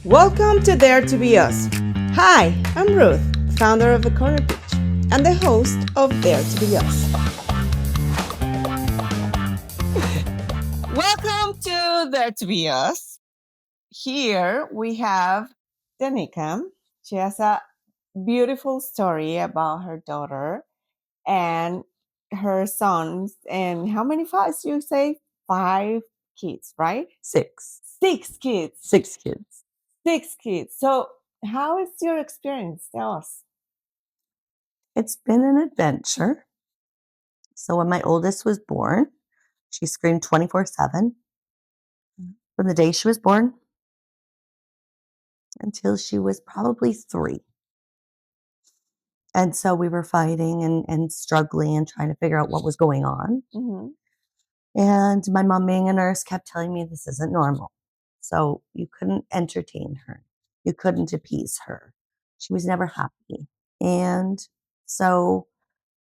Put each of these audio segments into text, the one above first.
Welcome to Dare to Be Us. Hi, I'm Ruth, founder of The Corner Pitch and the host of Dare to Be Us. Welcome to Dare to Be Us. Here we have Danica. She has a beautiful story about her daughter and her sons. And how many fives you say? 5 kids, right? Six. 6 kids. 6 kids. 6 kids. So how is your experience? Tell us. It's been an adventure. So when my oldest was born, she screamed 24/7 from the day she was born until she was probably 3. And so we were fighting and struggling and trying to figure out what was going on. Mm-hmm. And my mom, being a nurse, kept telling me this isn't normal. So you couldn't entertain her. You couldn't appease her. She was never happy. And so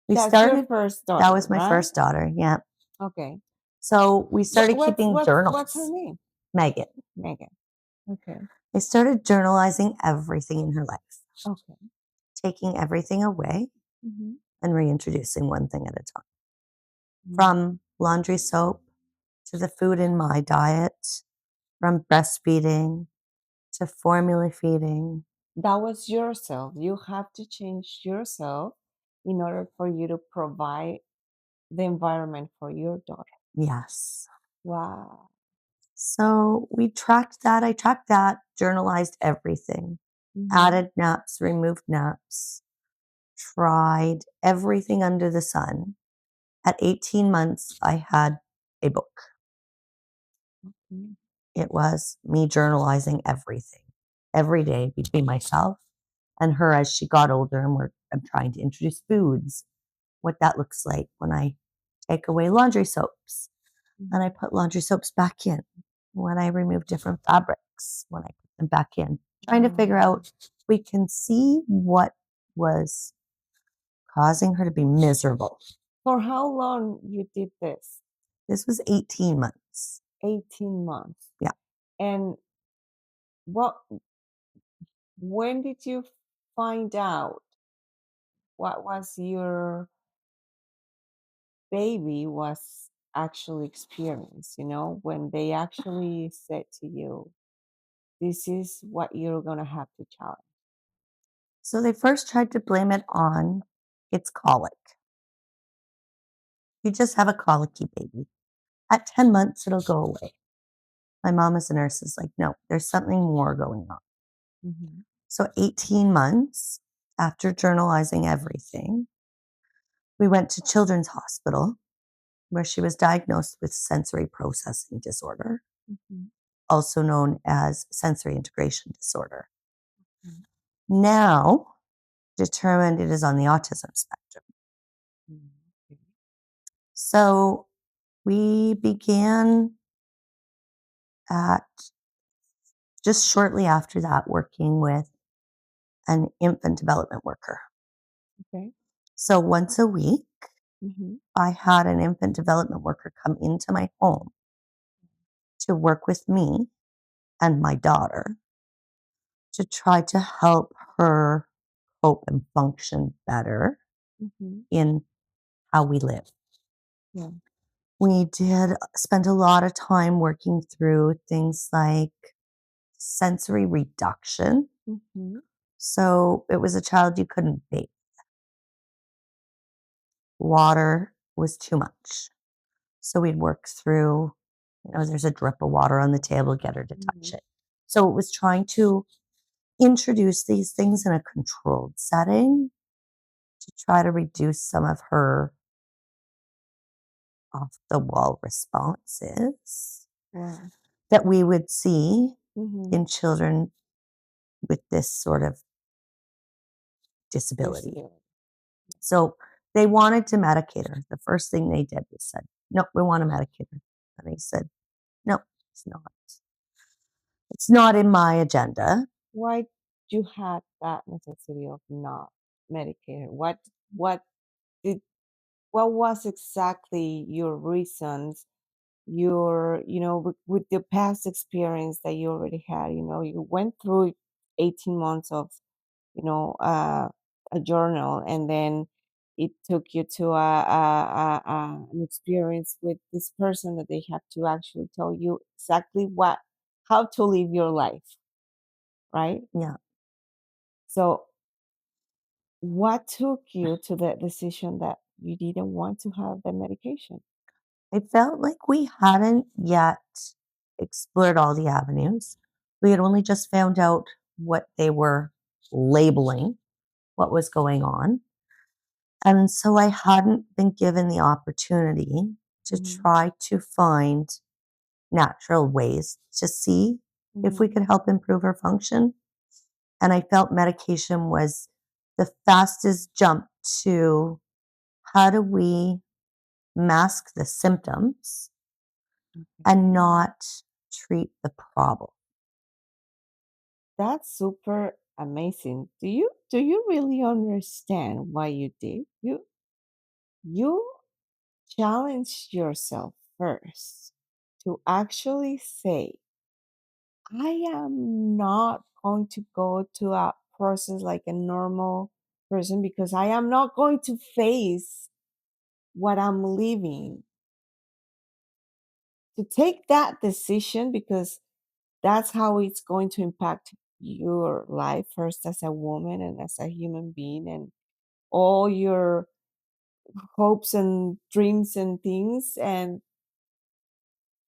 we That's started. your first daughter, That was my right? first daughter. Yeah. Okay. So we started keeping journals. What's her name? Megan. Megan. Okay. I started journalizing everything in her life, Okay. taking everything away Mm-hmm. and reintroducing one thing at a time. Mm-hmm. From laundry soap to the food in my diet, from breastfeeding to formula feeding. That was yourself. You have to change yourself in order for you to provide the environment for your daughter. Yes. Wow. So we tracked that. I tracked that, journalized everything, Mm-hmm. added naps, removed naps, tried everything under the sun. At 18 months, I had a book. Mm-hmm. It was me journalizing everything every day between myself and her as she got older. And I'm trying to introduce foods, what that looks like when I take away laundry soaps and I put laundry soaps back in, when I remove different fabrics, when I put them back in, trying to figure out, we can see what was causing her to be miserable. For how long you did this? This was 18 months. 18 months. Yeah. And when did you find out what was your baby was actually experienced, when they actually said to you, this is what you're going to have to challenge? So they first tried to blame it on its colic. You just have a colicky baby. At 10 months, it'll go away. My mom as a nurse is like, no, there's something more going on. Mm-hmm. So 18 months after journalizing everything, we went to Children's Hospital where she was diagnosed with sensory processing disorder, Mm-hmm. also known as sensory integration disorder. Mm-hmm. Now determined it is on the autism spectrum. Mm-hmm. So we began at just shortly after that working with an infant development worker. Okay. So once a week, Mm-hmm. I had an infant development worker come into my home to work with me and my daughter to try to help her cope and function better Mm-hmm. in how we live. Yeah. We did spend a lot of time working through things like sensory reduction. Mm-hmm. So it was a child you couldn't bathe. Water was too much. So we'd work through, there's a drip of water on the table, get her to touch Mm-hmm. it. So it was trying to introduce these things in a controlled setting to try to reduce some of her off the wall responses that we would see Mm-hmm. in children with this sort of disability. So they wanted to medicate her. The first thing they did was said, no, we want to medicate her. And I said, no, it's not. It's not in my agenda. Why you had that necessity of not medicating? What was exactly your reasons your, with the past experience that you already had, you went through 18 months of, you know, uh, a journal, and then it took you to an experience with this person that they have to actually tell you exactly how to live your life, right? Yeah. So, what took you to the decision that you didn't want to have the medication? I felt like we hadn't yet explored all the avenues. We had only just found out what they were labeling, what was going on. And so I hadn't been given the opportunity to Hmm. try to find natural ways to see if we Hmm. could help improve her function. And I felt medication was the fastest jump to how do we mask the symptoms and not treat the problem. That's super amazing. Do you really understand why you did? You challenged yourself first to actually say, I am not going to go to a process like a normal person because I am not going to face what I'm living. To take that decision, because that's how it's going to impact your life first as a woman and as a human being, and all your hopes and dreams and things, and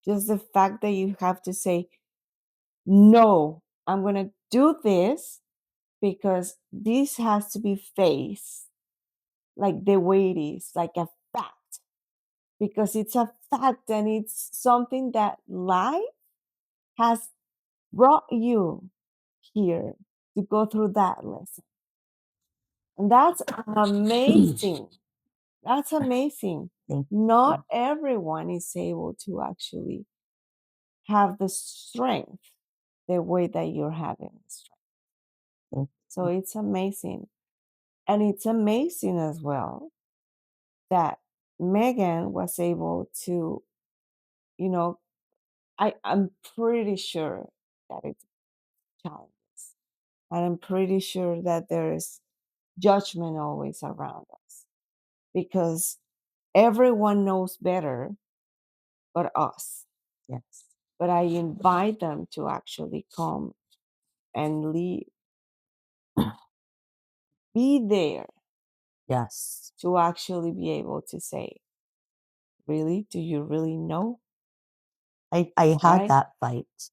just the fact that you have to say, no, I'm going to do this because this has to be faced like the way it is, like a fact, because it's a fact and it's something that life has brought you here to go through that lesson. And that's amazing. That's amazing. Thank Not you. everyone is able to actually have the strength the way that you're having the strength. Thank So it's amazing. And it's amazing as well that Megan was able to, you know, I'm pretty sure that it's challenges. And I'm pretty sure that there's judgment always around us because everyone knows better but us. Yes. But I invite them to actually come and be there Yes. to actually be able to say, really? Do you really know? I had Right? that fight.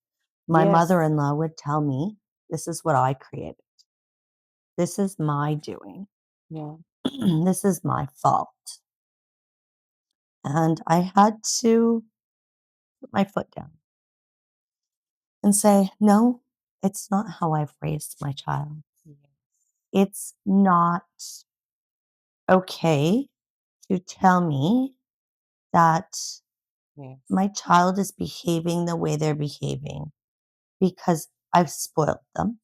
My Yes. mother-in-law would tell me, "This is what I created. This is my doing. Yeah. This is my fault." And I had to put my foot down and say, "No, it's not how I've raised my child. Yes. It's not okay to tell me that Yes. my child is behaving the way they're behaving because I've spoiled them."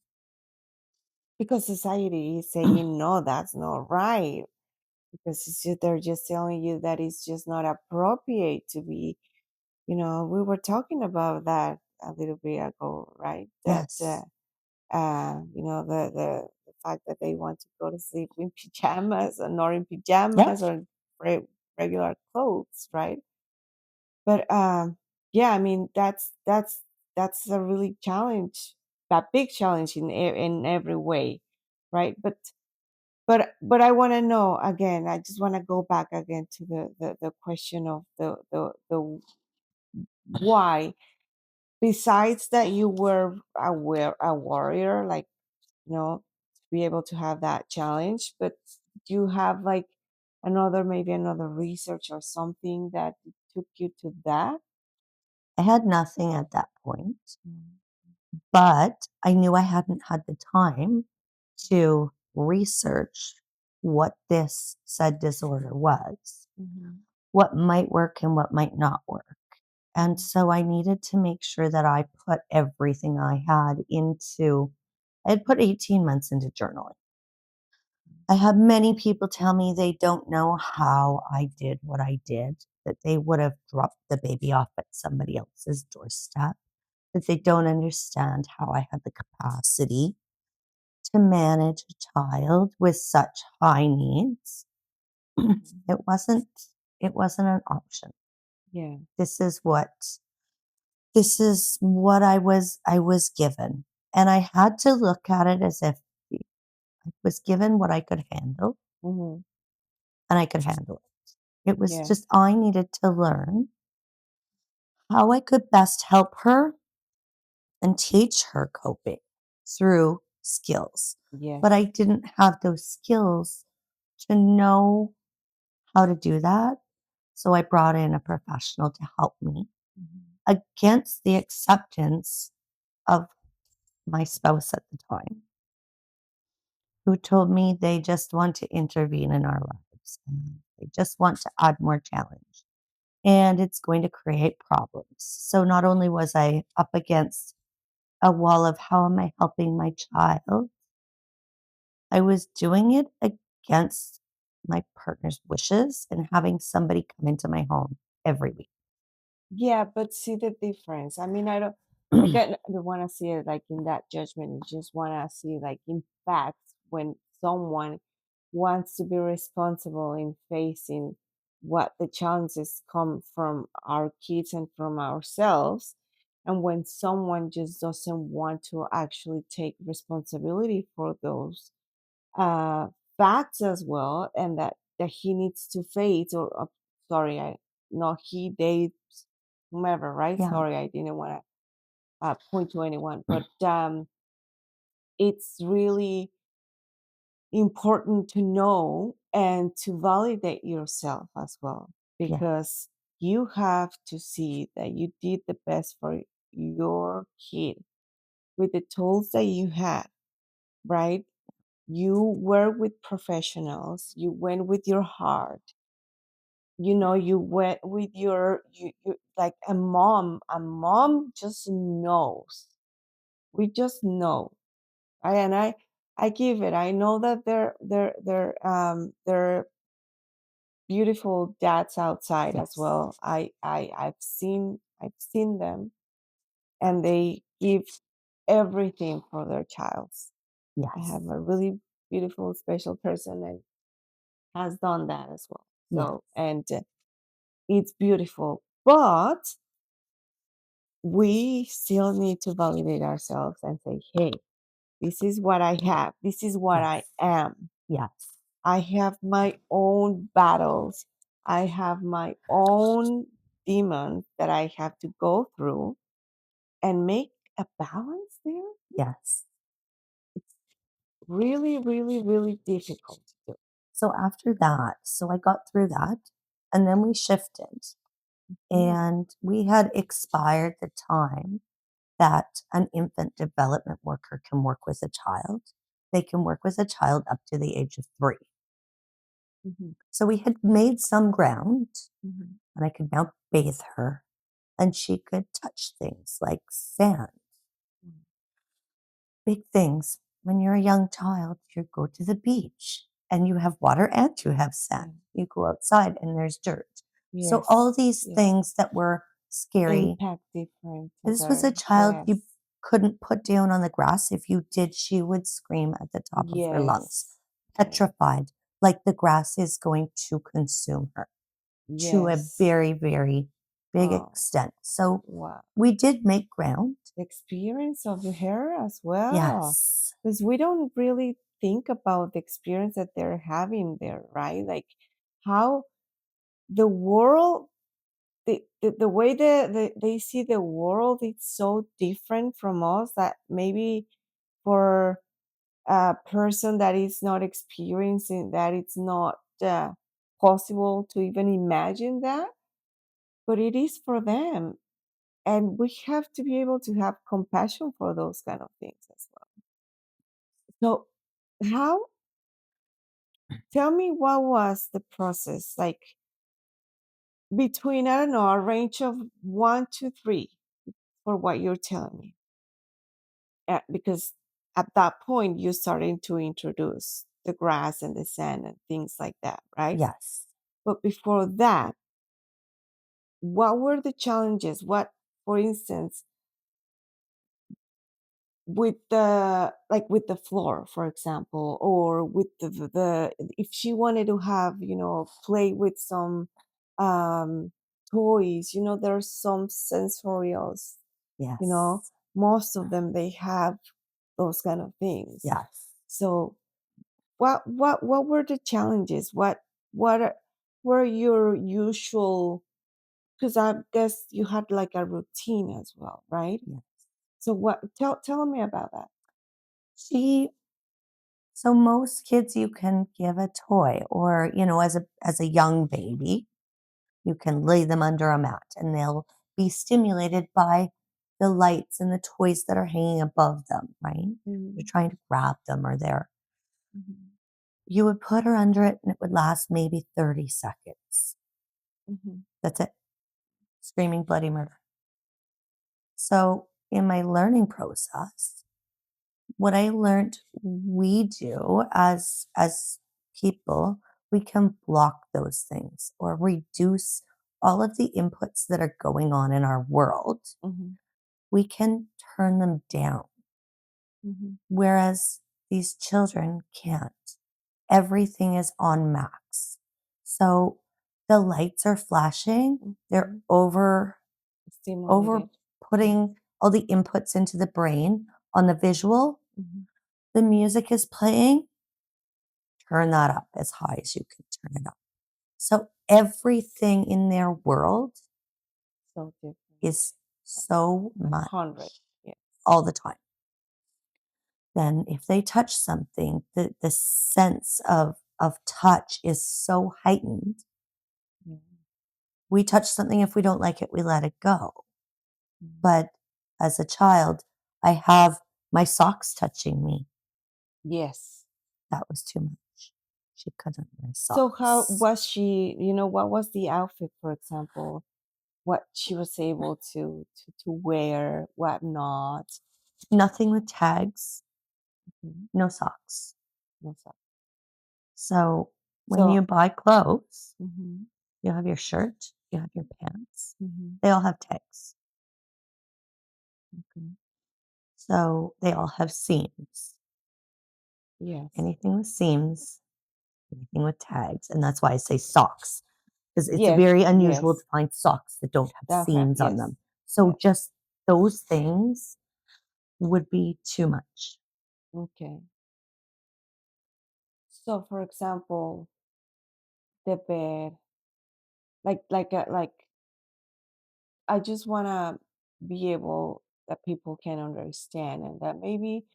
Because society is saying, no, that's not right. Because they're just telling you that it's just not appropriate to be, we were talking about that a little bit ago, right? That, Yes. the fact that they want to go to sleep in pajamas or not in pajamas Yep. or regular clothes, right? But yeah, I mean that's a really challenge, a big challenge in every way, right? But I want to know again. I just want to go back again to the question of the why. Besides that, you were a warrior, like, to be able to have that challenge. But do you have like maybe another research or something that took you to that? I had nothing at that point, Mm. but I knew I hadn't had the time to research what this said disorder was, Mhm. what might work and what might not work. And Mhm. so I needed to make sure that I put everything I had into I had put 18 months into journaling. I had many people tell me they don't know how I did what I did, that they would have dropped the baby off at somebody else's doorstep, that they don't understand how I had the capacity to manage a child with such high needs. Mhm. It wasn't it wasn't an option. Yeah. This is what I was given. And I had to look at it as if I was given what I could handle Hmm. and I could handle it. It was Yeah. just I needed to learn how I could best help her and teach her coping through skills. But Yes. I didn't have those skills to know how to do that. So I brought in a professional to help me Mhm. against the acceptance of my spouse at the time, who told me they just want to intervene in our lives. And they just want to add more challenge. And it's going to create problems. So not only was I up against a wall of how am I helping my child, I was doing it against my partner's wishes and having somebody come into my home every week. Yeah, but see the difference. I mean, I don't want to see it like in that judgment. I just want to see like in facts when someone wants to be responsible in facing what the challenges come from our kids and from ourselves. And when someone just doesn't want to actually take responsibility for those uh, facts as well, and that he needs to face or sorry, I not he they whomever, right? Yeah. Sorry, I didn't want to point to anyone, but it's really important to know and to validate yourself as well, Yeah. because you have to see that you did the best for your kid with the tools that you had, right? You were with professionals, you went with your heart, you went with you like a mom just knows. We just know. And I give it. I know that they're beautiful dads outside as Yes. well. I've seen them, and they give everything for their child. I Yes. have a really beautiful, special person that has done that as well. Yes. So, and it's beautiful, but we still need to validate ourselves and say, hey, this is what I have. This is what I Yes. am. Yes. I have my own battles. I have my own demons that I have to go through and make a balance there. Yes. It's really, really, really difficult to do. So after that, so I got through that and then we shifted Mhm. and we had expired the time that an infant development worker can work with a child. They can work with a child up to the age of 3. Mhm. So we had made some ground Mhm. and I could now bathe her and she could touch things like sand. Mhm. Big things. When you're a young child, you go to the beach and you have water and you have sand. Yeah. You go outside and there's dirt. So all Yes. these Yes. things that were scary. Impact different to This was a their child you yes. couldn't put down on the grass. If you did, she would scream at the top of her lungs, Yes. Yes. petrified, like the grass is going to consume her to a Yes. very, very big Oh, extent. So wow. we did make ground. The experience of her as well. Yes. Because we don't really think about the experience that they're having there, right? Like how the world, the way they see the world, it's so different from us that maybe for a person that is not experiencing that, it's not possible to even imagine that, but it is for them. And we have to be able to have compassion for those kind of things as well. So, how, tell me what was the process like between, I don't know, a range of 1 to 3 for what you're telling me? Because at that point, you're starting to introduce the grass and the sand and things like that, right? Yes. But before that, what were the challenges? What, for instance, with the, like, with the floor, for example, or with the if she wanted to have, play with some um toys, there's some sensorials, you know Yes. most of them, they have those kind of things. Yes. So what were the challenges? What were your usual, because I guess you had like a routine as well, right? Yes. So what, tell me about that. She So most kids you can give a toy or, as a young baby, you can lay them under a mat and they'll be stimulated by the lights and the toys that are hanging above them, right? You're Mhm, trying to grab them or they're mhm, you would put her under it and it would last maybe 30 seconds. mhm, That's it. Screaming bloody murder. So in my learning process, what I learned we do as people, we can block those things or reduce all of the inputs that are going on in our world. mhm, We can turn them down, mhm, whereas these children can't. Everything is on max. So the lights are flashing, they're mhm. over Stimulated. Yes. putting all the inputs into the brain on the visual. Mhm. The music is playing, turn that up as high as you can turn it up. So everything in their world So different. is so A much hundred. Yes. all the time. Then if they touch something, the sense of touch is so heightened. Yeah. We touch something, if we don't like it, we let it go. Mhm. But as a child, I have my socks touching me. Yes. That was too much. She couldn't wear So how socks. was she? What was the outfit, for example? What she was able to wear, what not? Nothing with tags, Mhm. no socks. What's up? So when So. you buy clothes, Mhm, you have your shirt, you have your pants. mhm, They all have tags. okay. So they all have seams. Yes. Anything with seams, anything with tags. And that's why I say socks, because it's Yes. very unusual to Yes. find socks that don't have That have, seams on yes. them. So Yes. just those things would be too much. Okay. So, for example, the bed, like I just wanna be able that people can understand, and that maybe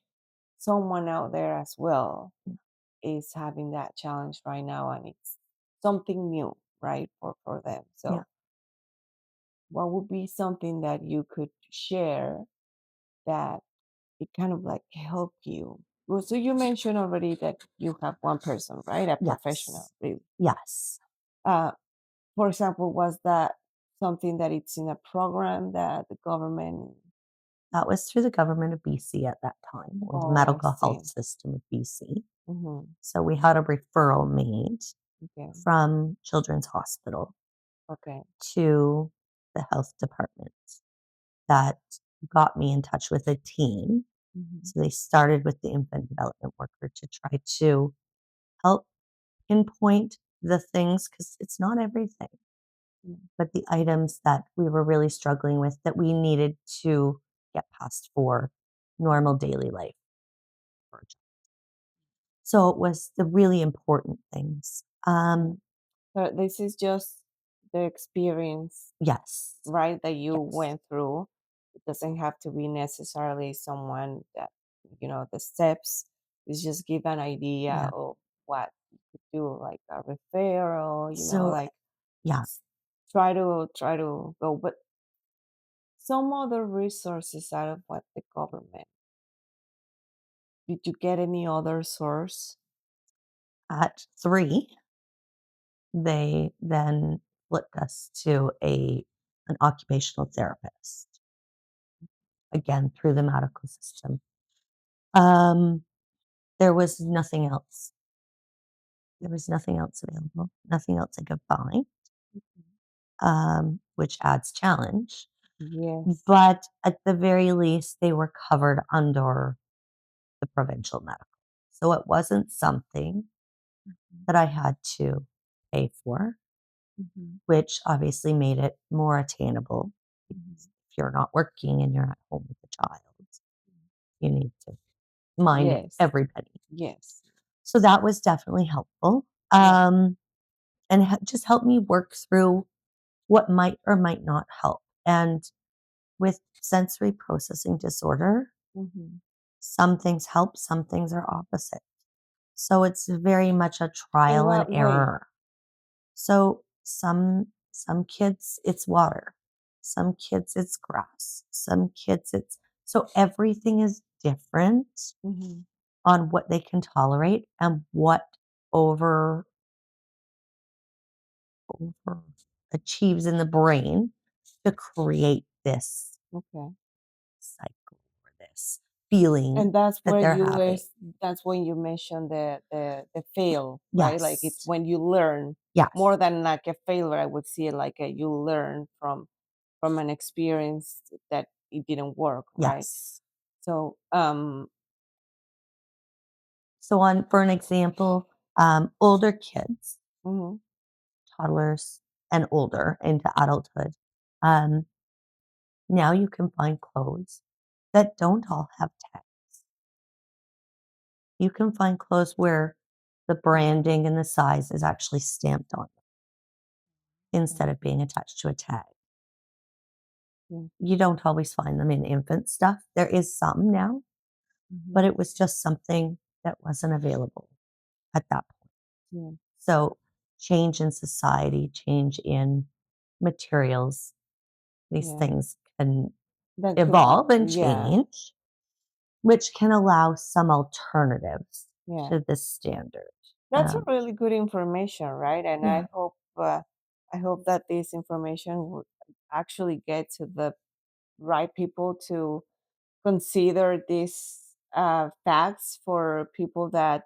someone out there as well is having that challenge right now, and it's something new, right, for them. Yeah. So, what would be something that you could share that it kind of like help you? Well, so you mentioned already that you have one person, right? A professional, Yes. really. Yes. Uh, for example, was that something that it's in a program that the government? That was through the government of BC at that time, or the Oh, I medical see. health system of BC. Mm-hmm. So we had a referral made Okay. from Children's Hospital Okay. to the health department that got me in touch with a team. Mm-hmm. So they started with the infant development worker to try to help pinpoint the things, because it's not everything, but the items that we were really struggling with that we needed to get past for normal daily life. So it was the really important things. Okay. But this is just the experience, Yes, right, that you yes, went through. It doesn't have to be necessarily someone that, the steps is just give an idea yeah. of what you could do, like a referral, So like yeah, try to go. But some other resources out of what the government, did you get any other source? at 3, they then flipped us to a an occupational therapist, again, through the medical system. Um, there was nothing else. There was nothing else available, nothing else I could find. which adds challenge. Yes. But at the very least, they were covered under the provincial medical. So it wasn't something Mhm. that I had to pay for, Mhm. which obviously made it more attainable. Mhm. Because if you're not working and you're at home with a child, you need to mind Yes. every penny. Yes. So that was definitely helpful. Yeah. And just helped me work through what might or might not help. And with sensory processing disorder, Mhm. some things help, some things are opposite. So it's very much a In trial and what way? error. So some kids it's water. Some kids it's grass. Some kids it's so everything is different Mhm. on what they can tolerate and what over over achieves in the brain to create this Okay. cycle or this feeling And that's that where they're you having. is that's when you mentioned the fail, right? Like it's Yes. when you learn Yes. more than like a failure. I would see it like a, you learn from an experience that it didn't work, right? Yes. So So on for an example, older kids, mhm, toddlers and older into adulthood, um, now you can find clothes that don't all have tags. You can find clothes where the branding and the size is actually stamped on them instead of being attached to a tag. yeah, You don't always find them in infant stuff. There is some now, but mhm, it was just something that wasn't available at that point. yeah, So, change in society, change in materials, these yeah. things can That could, evolve and yeah, change, which can allow some alternatives yeah. to this standard. That's a Um, really good information, right? And yeah, I hope that this information would actually get to the right people to consider these facts for people that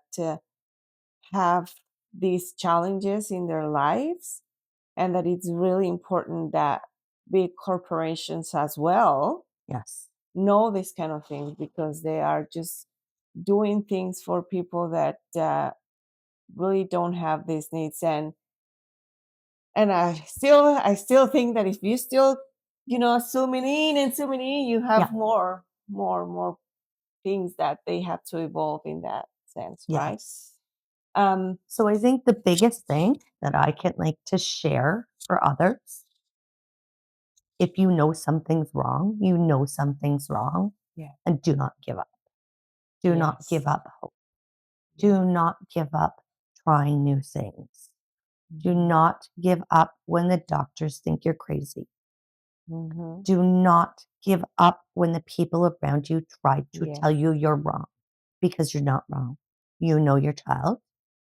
have these challenges in their lives, and that it's really important that big corporations as well yes, know this kind of things, because they are just doing things for people that really don't have these needs. And I still think that if you still, zooming in and zooming in, you yeah, have more things that they have to evolve in that sense, right? yes. Um, So I think the biggest thing that I can like to share for others, if you know something's wrong, you know something's wrong, yeah, and do not give up. Do not give yes, up hope. yeah, Do not give up trying new things. Do hmm, not give up when the doctors think you're crazy. hmm, Do not give up when the people around you try to yeah, tell you you're wrong because you're not wrong. You know your child,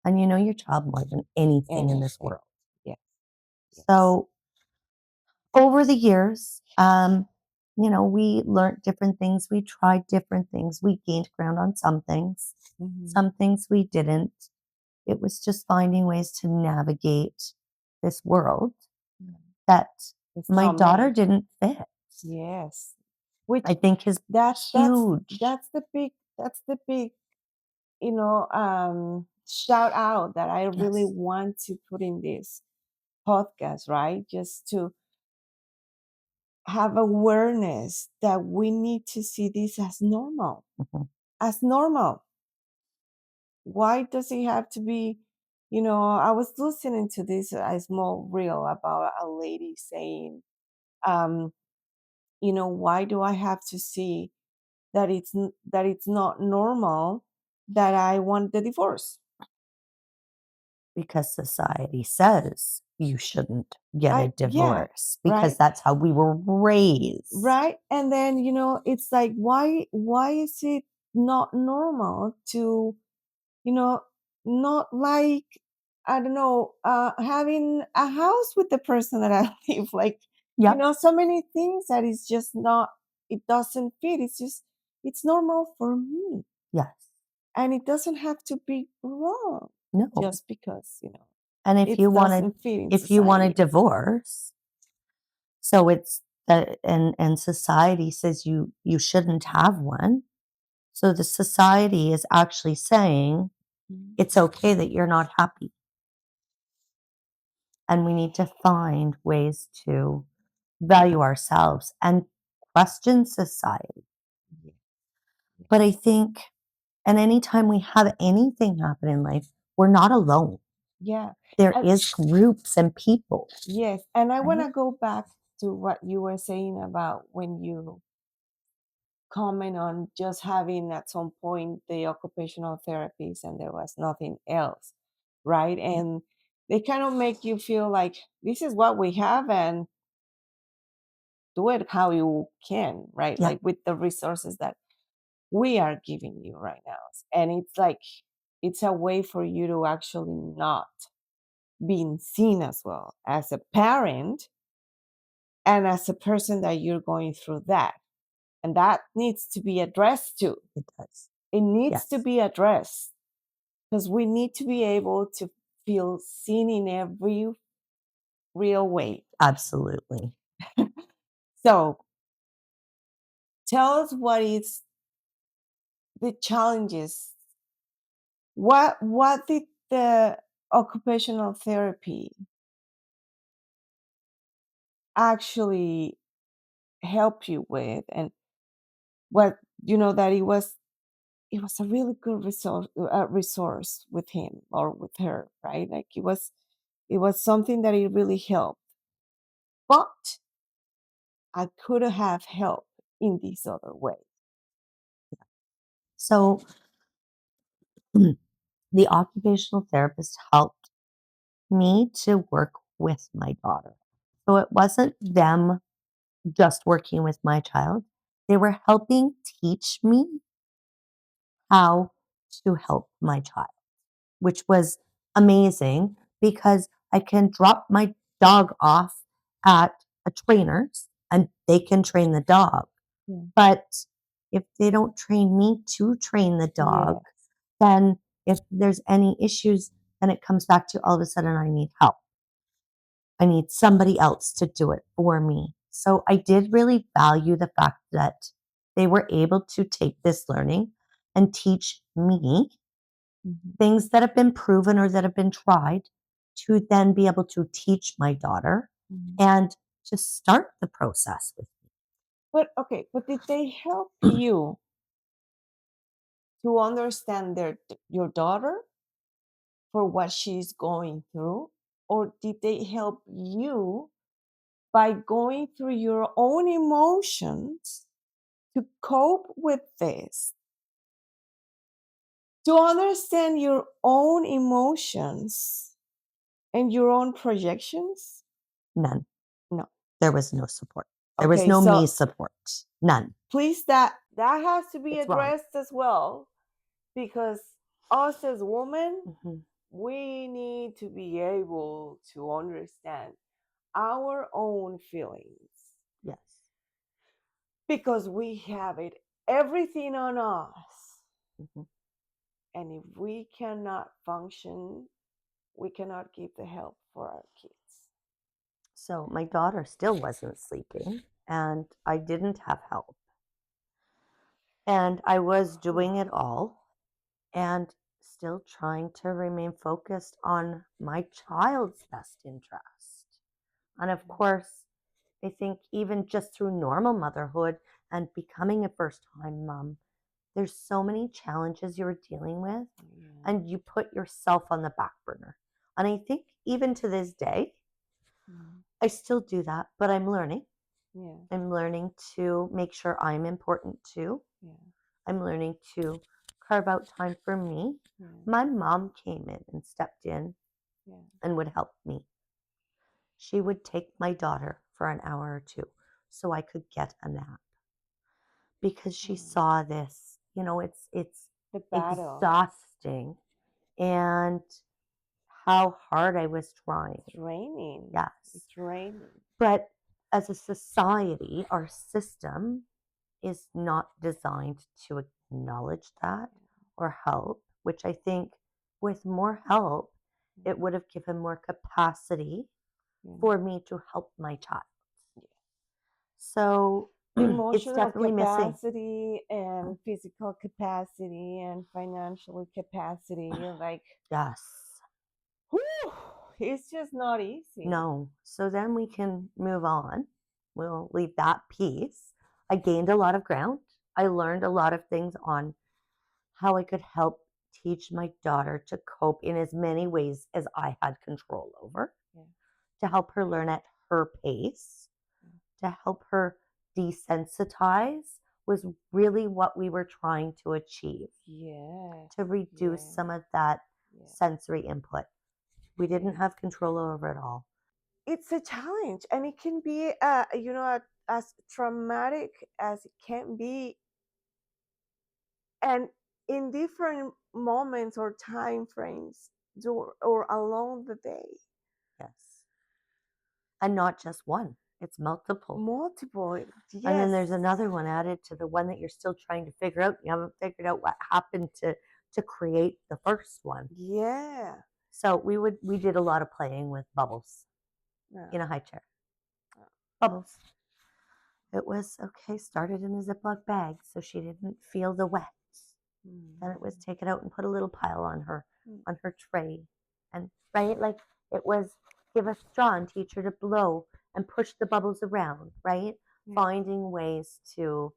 and you know your child more than anything in this anything, world. yes, yes, So, over the years, we learned different things. We tried different things. We gained ground on hmm, some things we didn't. It was just finding ways to navigate this world that it's my not daughter me, didn't fit. yes, which I think is that's that's huge. that's the big, shout out that I really Yes. want to put in this podcast, right? Just to have awareness that we need to see this as normal, Mhm. as normal. Why does it have to be, I was listening to this a small reel about a lady saying, um, why do I have to see that that it's not normal that I want the divorce? Because society says you shouldn't get a Yeah, divorce because right, that's how we were raised. right. And then, it's like, why is it not normal to, you know not like, I don't know, having a house with the person that I live, like, Yep. so many things that is just not, it doesn't fit. It's just, it's normal for me, Yes. and it doesn't have to be wrong No. just because And it doesn't fit in if you want a society. divorce, So it's that, and society says you shouldn't have one. So the society is actually saying Mhm. it's okay that you're not happy. And we need to find ways to value ourselves and question society. Yeah. But I think, and anytime we have anything happen in life, we're not alone. Yeah. There And is groups and people, yes, and I want right? to go back to what you were saying about when you comment on just having at some point the occupational therapies and there was nothing else, right? Yeah. And they kind of make you feel like this is what we have and do it how you can, right? Yeah, Like with the resources that we are giving you right now. And it's like it's a way for you to actually not being seen as well as a parent and as a person that you're going through that. And that needs to be addressed too. it does. It needs to Yes, be addressed because we need to be able to feel seen in every real way. absolutely. So tell us what is the challenges. What did the occupational therapy actually help you with, and what that it was a really good resource with him or with her, right? Like it was something that it really helped, but I could have helped in this other way. So the occupational therapist helped me to work with my daughter. So it wasn't them just working with my child, they were helping teach me how to help my child, which was amazing because I can drop my dog off at a trainer's and they can train the dog. Yeah. But if they don't train me to train the Yeah. dog, then if there's any issues, then it comes back to all of a sudden I need help. I need somebody else to do it for me. So I did really value the fact that they were able to take this learning and teach me Mhm. things that have been proven or that have been tried to then be able to teach my daughter Mhm. and to start the process with But okay, but did they help me. you to understand your daughter for what she's going through, or did they help you by going through your own emotions to cope with this, to understand your own emotions and your own projections? None. No. There was no support. There was Okay, no me so support. None. please, that has to be It's wrong. addressed as well, because us as women, Mhm. we need to be able to understand our own feelings Yes. because we have it everything on us. Mhm. And if we cannot function, we cannot give the help for our kids. So my daughter still wasn't sleeping and I didn't have help. And I was doing it all and still trying to remain focused on my child's best interest. And of course, I think even just through normal motherhood and becoming a first time mom, there's so many challenges you're dealing with, Yeah. and you put yourself on the back burner. And I think even to this day, Mm. I still do that, but I'm learning. Yeah. I'm learning to make sure I'm important too. Yeah. I'm learning to carve out time for me. Yeah. My mom came in and stepped in Yeah. and would help me. She would take my daughter for an hour or two so I could get a nap because she Mm. saw this, it's The battle. exhausting and how hard I was trying. It's raining. Yes. It's raining. But as a society, our system is not designed to acknowledge that or help, which I think with more help, Yeah. it would have given more capacity Yeah. for me to help my child. So it's Emotional definitely missing. capacity and physical capacity and financial capacity. Like, Yes. whew, it's just not easy. No. So then we can move on. We'll leave that piece. I gained a lot of ground. I learned a lot of things on how I could help teach my daughter to cope in as many ways as I had control over, Yeah. to help her learn at her pace, to help her desensitize was really what we were trying to achieve, Yes. to reduce Yes. some of that Yes. sensory input. We didn't have control over it all. It's a challenge, and it can be, as traumatic as it can be, and in different moments or time frames, or along the day. Yes. And not just one, it's multiple. Multiple, yes. And then there's another one added to the one that you're still trying to figure out. You haven't figured out what happened to create the first one. Yeah. So we did a lot of playing with bubbles in a high chair. Bubbles. It was okay, started in a Ziploc bag so she didn't feel the wet. Then it was take it out and put a little pile on her tray. And right, like it was give a straw and teach her to blow and push the bubbles around, right? Yeah. Finding ways to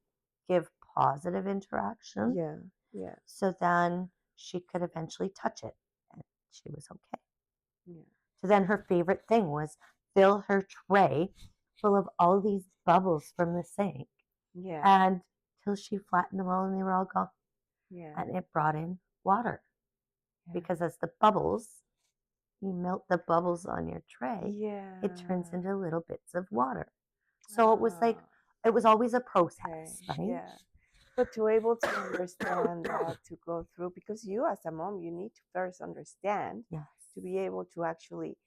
give positive interaction. Yeah. Yeah. So then she could eventually touch it and she was okay. Yeah. So then her favorite thing was fill her tray full of all these bubbles from the sink. Yeah. And till she flattened them all and they were all gone. Yeah. And it brought in water. Yeah. Because as the bubbles, you melt the bubbles on your tray, Yeah. it turns into little bits of water. So it was like, it was always a process, Okay. right? Yeah. But to able to understand that, to go through, because you as a mom, you need to first understand Yes. to be able to actually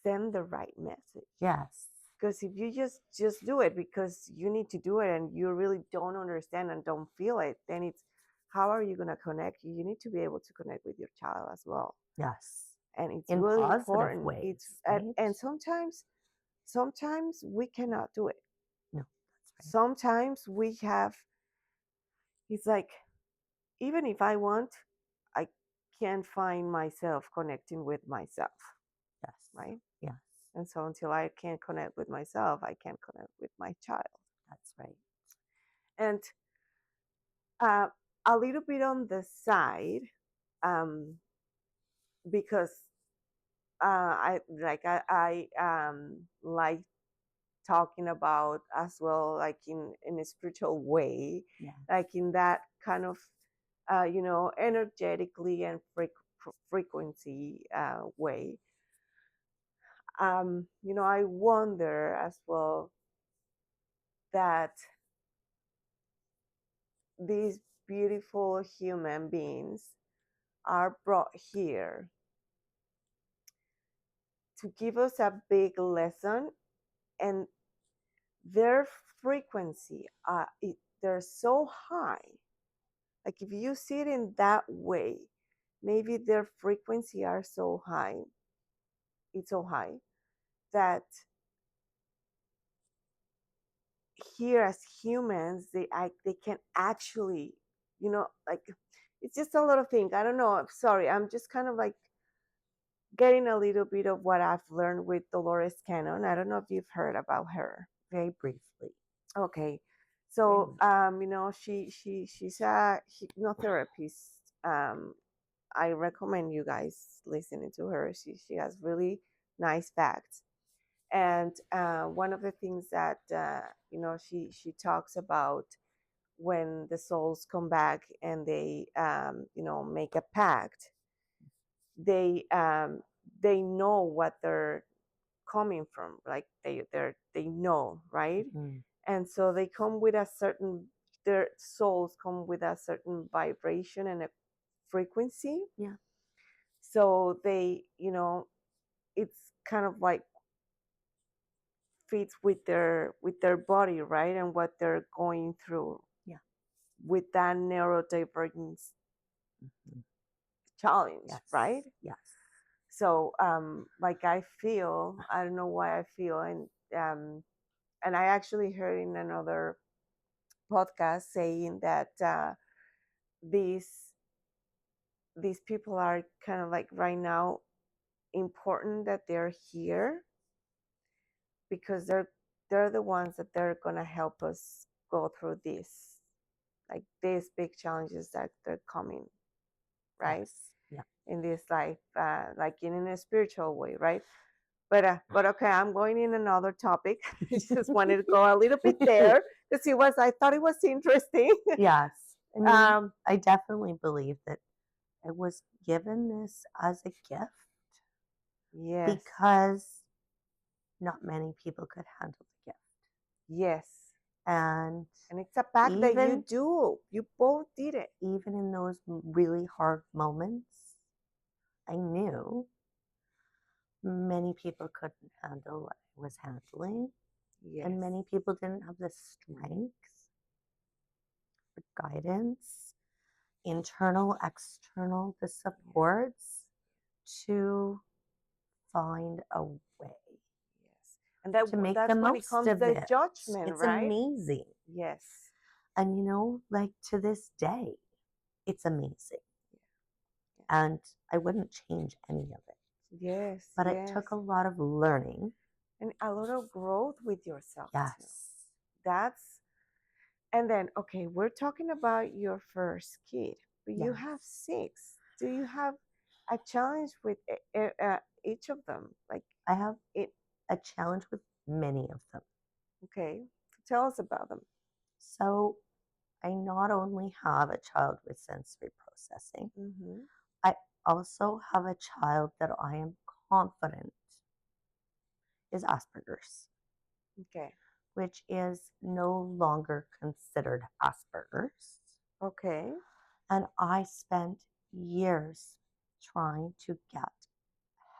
send the right message. Yes. Because if you just do it because you need to do it and you really don't understand and don't feel it, then it's, how are you going to connect? You need to be able to connect with your child as well. Yes. And it's In really positive important. ways, It's right? and sometimes we cannot do it. No, that's right. Sometimes we have, it's like, even if I want, I can't find myself connecting with myself. Yes. Right? Yes. And so until I can't connect with myself, I can't connect with my child. That's right. And a little bit on the side, because I like talking about as well, like in a spiritual way, like in that kind of energetically and frequency way. I wonder as well that these beautiful human beings are brought here to give us a big lesson, and their frequency, they're so high. Like if you see it in that way, maybe their frequency are so high, it's so high that here as humans, they can actually, like, it's just a lot of things. I don't know. Sorry, I'm just kind of like getting a little bit of what I've learned with Dolores Cannon. I don't know if you've heard about her. Very briefly. Okay. So, she's a hypnotherapist. I recommend you guys listening to her. She has really nice facts. And one of the things that, she talks about, when the souls come back and they, make a pact, they know what they're coming from, like they know, right? And so they come with a certain, their souls come with a certain vibration and a frequency. Yeah. So they, it's kind of like fits with their body, right? And what they're going through. Yeah. With that neurodivergence challenge. Yes. Right? Yes. So, like I don't know why I feel, and and I actually heard in another podcast saying that these these people are kind of like right now important that they're here because they're the ones that they're gonna help us go through this, like these big challenges that they're coming, right? Yes. Yeah. In this life, like in a spiritual way, right? But okay, I'm going in another topic. I just wanted to go a little bit there because I thought it was interesting. Yes. I mean, um, I definitely believe that I was given this as a gift yes, because not many people could handle the gift. yes, And and it's a fact that you even do. You both did it. even in those really hard moments, I knew many people couldn't handle what I was handling, Yes, and many people didn't have the strength or guidance, internal, external, the supports to find a way yes, and to make the that's when it most comes of the it. judgment, It's right? amazing. Yes, And like to this day, it's amazing. yeah. And I wouldn't change any of it. Yes, But it yes, took a lot of learning. and a lot of growth with yourself too. Yes. That's And then, okay, we're talking about your first kid, but you Yes. have six. Do you have a challenge with each of them? Like I have it, a challenge with many of them. okay, tell us about them. So I not only have a child with sensory processing, Mm-hmm. I also have a child that I am confident is Asperger's, Okay, which is no longer considered Asperger's. okay, And I spent years trying to get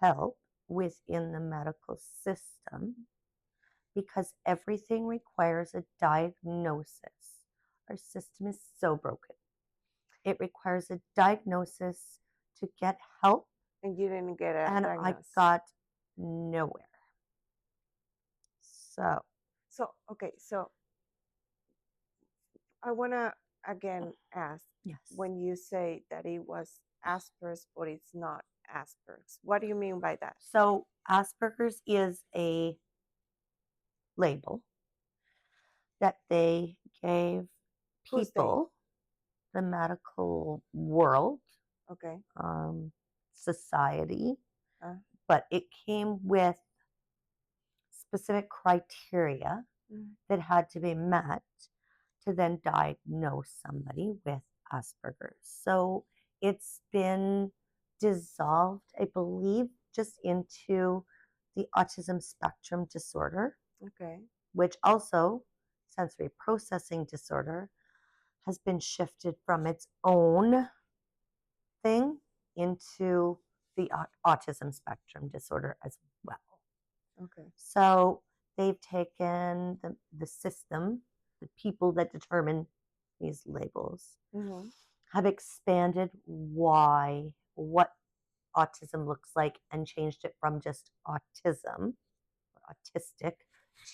help within the medical system because everything requires a diagnosis. Our system is so broken. It requires a diagnosis to get help, and you didn't get a and I diagnosis. got nowhere. So, Okay, so I wanna again ask yes. when you say that it was Asperger's, but it's not Asperger's. What do you mean by that? So, Asperger's is a label that they gave Who's they? people, the medical world, Okay. society, Uh, but it came with specific criteria mm, that had to be met to then diagnose somebody with Asperger's. So it's been dissolved, I believe, just into the autism spectrum disorder, okay. which also sensory processing disorder has been shifted from its own thing into the autism spectrum disorder as well. Okay. So they've taken the system, the people that determine these labels, Mm-hmm. have expanded what autism looks like and changed it from just autism, autistic,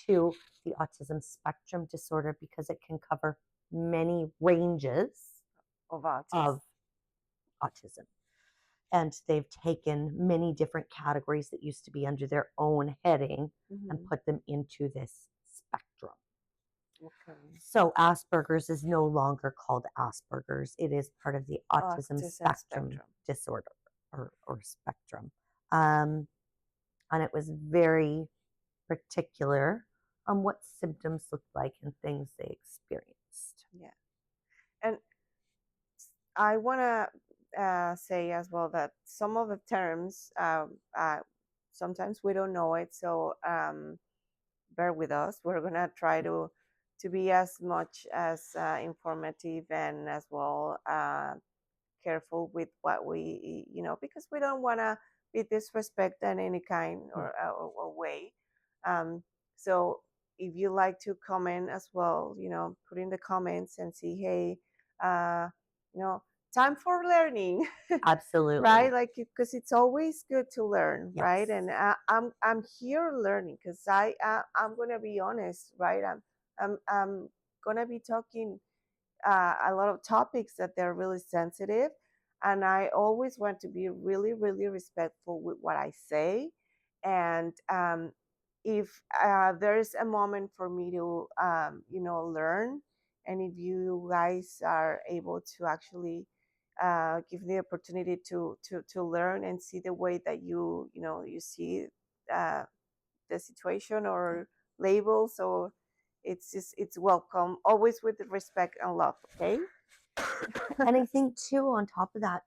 to the autism spectrum disorder because it can cover many ranges Of autism. of autism. And they've taken many different categories that used to be under their own heading and Mm-hmm. put them into this spectrum. Okay. So Asperger's is no longer called Asperger's. It is part of the autism spectrum disorder or spectrum. And it was very particular on what symptoms looked like and things they experienced. Yeah. And I want to say as well that some of the terms, sometimes we don't know it. So bear with us. We're going to try to be as much as informative and as well careful with what we, because we don't want to be disrespect in any kind or way. Um, so if you like to comment as well, put in the comments and see, hey, uh, you know, time for learning. Absolutely. Right, like, because it's always good to learn, Yes. right? And I'm here learning, because I'm gonna be honest, right? I'm gonna be talking a lot of topics that they're really sensitive, and I always want to be really, really respectful with what I say. And if there's a moment for me to learn, and if you guys are able to actually give the opportunity to learn and see the way that you see uh, the situation or labels, or it's welcome, always with respect and love. Okay. And I think too, on top of that,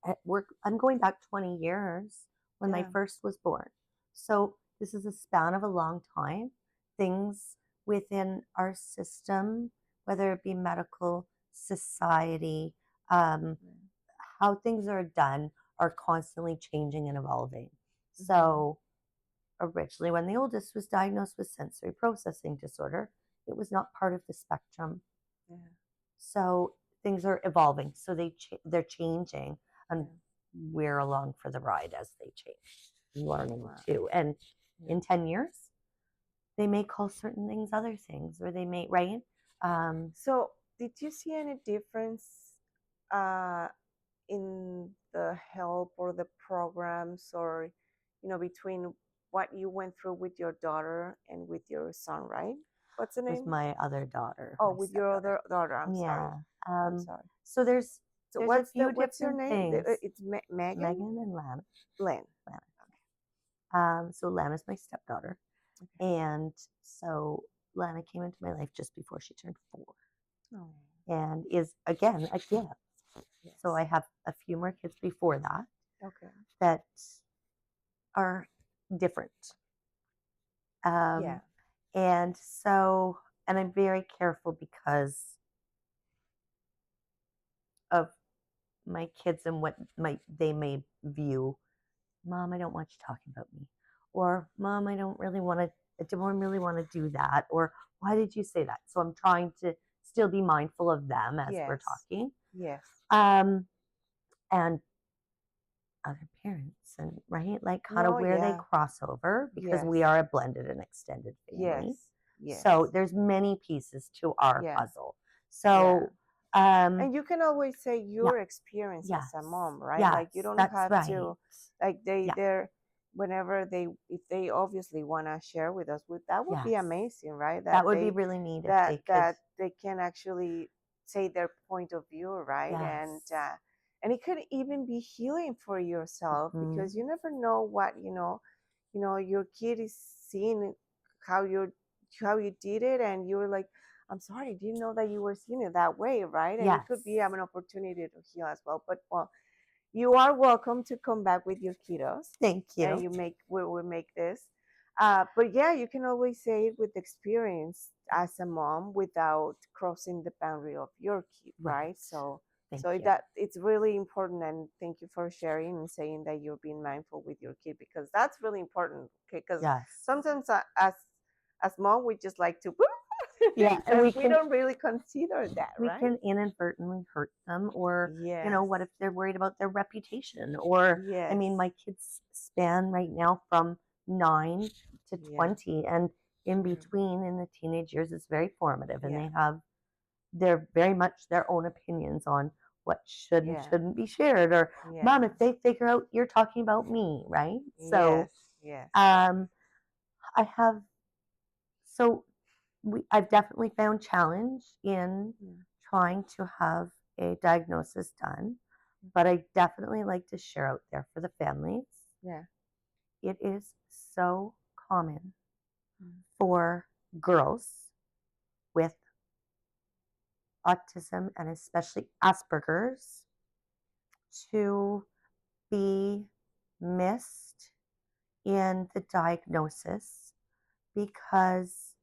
at work, I'm going back 20 years when my Yeah. first was born. So this is a span of a long time. Things within our system, whether it be medical, society, how things are done, are constantly changing and evolving. So originally, when the oldest was diagnosed with sensory processing disorder, it was not part of the spectrum. Yeah. So things are evolving. So they're changing, and Yeah. we're along for the ride as they change, learning Wow. too. And Yeah. in 10 years, they may call certain things other things, or they may, right? So, did you see any difference uh, in the help or the programs, or between what you went through with your daughter and with your son, right? What's the With name? my other daughter, Oh, my with your stepdaughter. other daughter. I'm sorry. Yeah. I'm sorry. So there's So a few what's your different name? things. It's Megan. Megan and Lana. Len. So Lana's my stepdaughter. Okay. And so Lana came into my life just before she turned 4, Oh. and is again a gift. Yes. So I have a few more kids before that Okay. that are different. Yeah. And so, and I'm very careful because of my kids and what they may view. Mom, I don't want you talking about me. Or Mom, I don't really want to do that. Or why did you say that? So I'm trying to still be mindful of them as we're Yes. talking. Yes. And other parents, and right, like kind of No, where they yeah. cross over, because we Yes. are a blended and extended family. Yes. Yes. So there's many pieces to our Yeah. puzzle. So And you can always say your experience as a yes, mom, right? yes, Like, you don't that's have right. to, like, Yeah. they're whenever if they obviously want to share with us, that would be Yes. amazing, right? That would be really neat if they could. that they can actually say their point of view, right? Yes. And it could even be healing for yourself, because you never know what your kid is seeing, how you did it, and you're like, I'm sorry, didn't know that you were seeing it that way, right? And it could be an opportunity to heal as well. But, well, you are welcome to come back with your kiddos. Thank you. And we make this. But yeah, you can always say it with experience as a mom without crossing the boundary of your kid, right? So that it's really important, and thank you for sharing and saying that you're being mindful with your kid, because that's really important. Okay, because sometimes as mom, we just like to and we don't really consider that, right? We can inadvertently hurt them, or what if they're worried about their reputation? Or I mean, my kids span right now from 9 to 20, and in between, in the teenage years, it's very formative, and they're very much their own opinions on what should and shouldn't be shared. Or Mom, if they figure out you're talking about me, right? So I have I've definitely found challenge in trying to have a diagnosis done, but I definitely like to share out there for the families. Yeah. It is so common for girls with autism, and especially Asperger's, to be missed in the diagnosis because,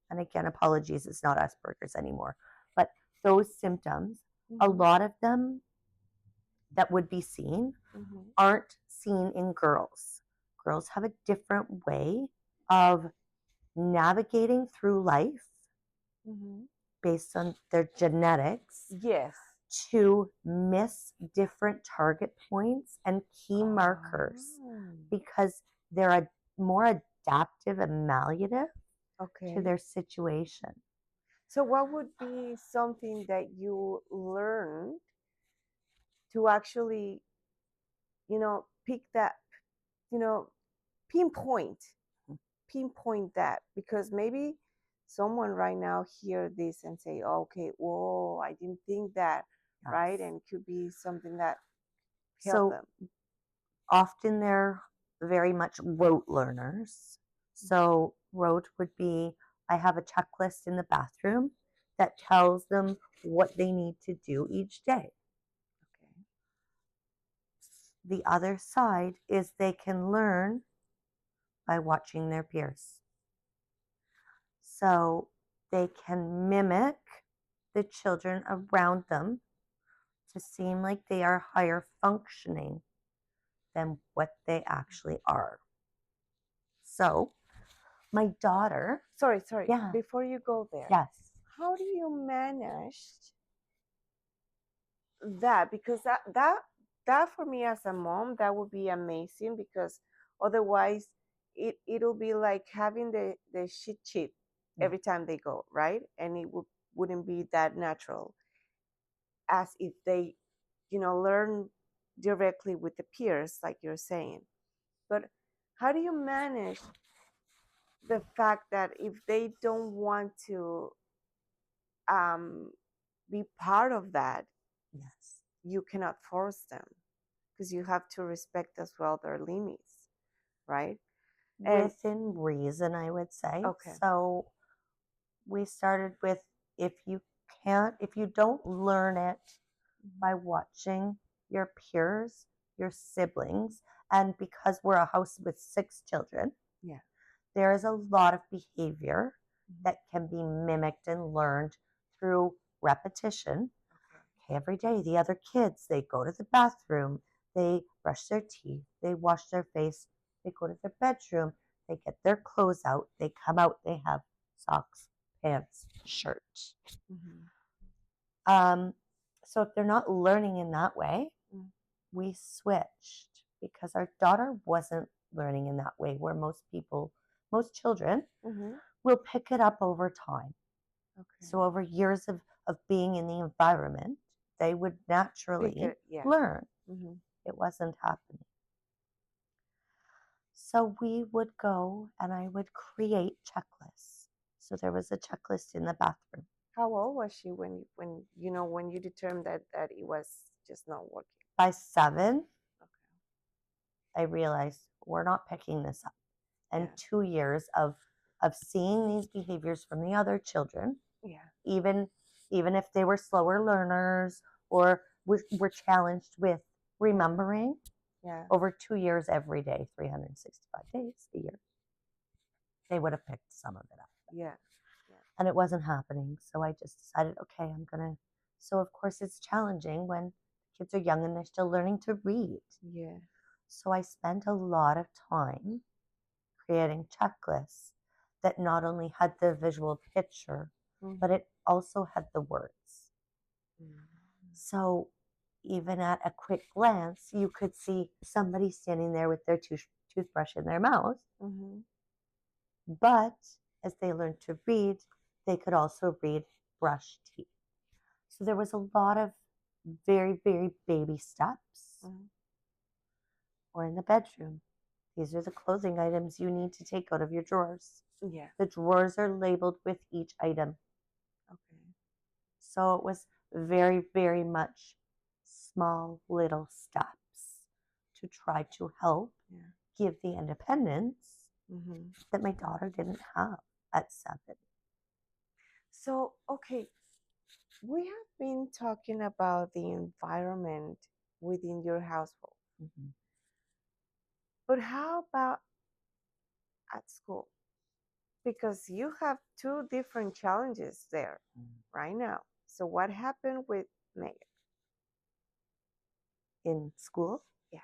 and again, apologies, it's not Asperger's anymore, but those symptoms, a lot of them that would be seen aren't seen in girls. Girls have a different way of navigating through life based on their genetics. Yes. to miss different target points and key markers because they're more adaptive and malleative to their situation. So what would be something that you learned to actually, pick that, you know, pinpoint that? Because maybe someone right now hear this and say, okay, whoa, I didn't think that, right? Yes. And it could be something that So help them. often they're very much rote learners. So rote would be, I have a checklist in the bathroom that tells them what they need to do each day. Okay. The other side is they can learn by watching their peers. So they can mimic the children around them to seem like they are higher functioning than what they actually are. So my daughter. Sorry. Yeah. Before you go there. Yes. How do you manage that? Because that for me as a mom, that would be amazing, because otherwise it'll be like having the shit sheet every time they go, right? And it wouldn't be that natural as if they, learn directly with the peers, like you're saying. But how do you manage the fact that if they don't want to um, be part of that, Yes. you cannot force them, because you have to respect as well their limits, right? And Within reason, I would say. okay. So we started with, if you don't learn it by watching your peers, your siblings, and because we're a house with 6 children, Yeah. there is a lot of behavior that can be mimicked and learned through repetition. Okay, every day, the other kids, they go to the bathroom, they brush their teeth, they wash their face, they go to their bedroom, they get their clothes out, they come out, they have socks, pants, shirts. Um, so if they're not learning in that way, we switched because our daughter wasn't learning in that way, where most children will pick it up over time. Okay. So over years of being in the environment, they would naturally learn. It wasn't happening. So we would go and I would create checklists. So there was a checklist in the bathroom. How old was she when you determined that it was just not working? By 7, I realized we're not picking this up. And 2 years of seeing these behaviors from the other children, even if they were slower learners or were challenged with remembering, over 2 years every day, 365 days a year, they would have picked some of it up. And it wasn't happening. So I just decided, okay, I'm going to. So, of course, it's challenging when kids are young and they're still learning to read. So I spent a lot of time creating checklists that not only had the visual picture, but it also had the words. So even at a quick glance, you could see somebody standing there with their toothbrush in their mouth. But as they learned to read, they could also read brush teeth. So there was a lot of very, very baby steps. Or in the bedroom, these are the clothing items you need to take out of your drawers. The drawers are labeled with each item. So it was very, very much small little steps to try to help give the independence that my daughter didn't have at 7. So, okay, we have been talking about the environment within your household. But how about at school? Because you have 2 different challenges there right now. So what happened with Megan? In school? Yeah.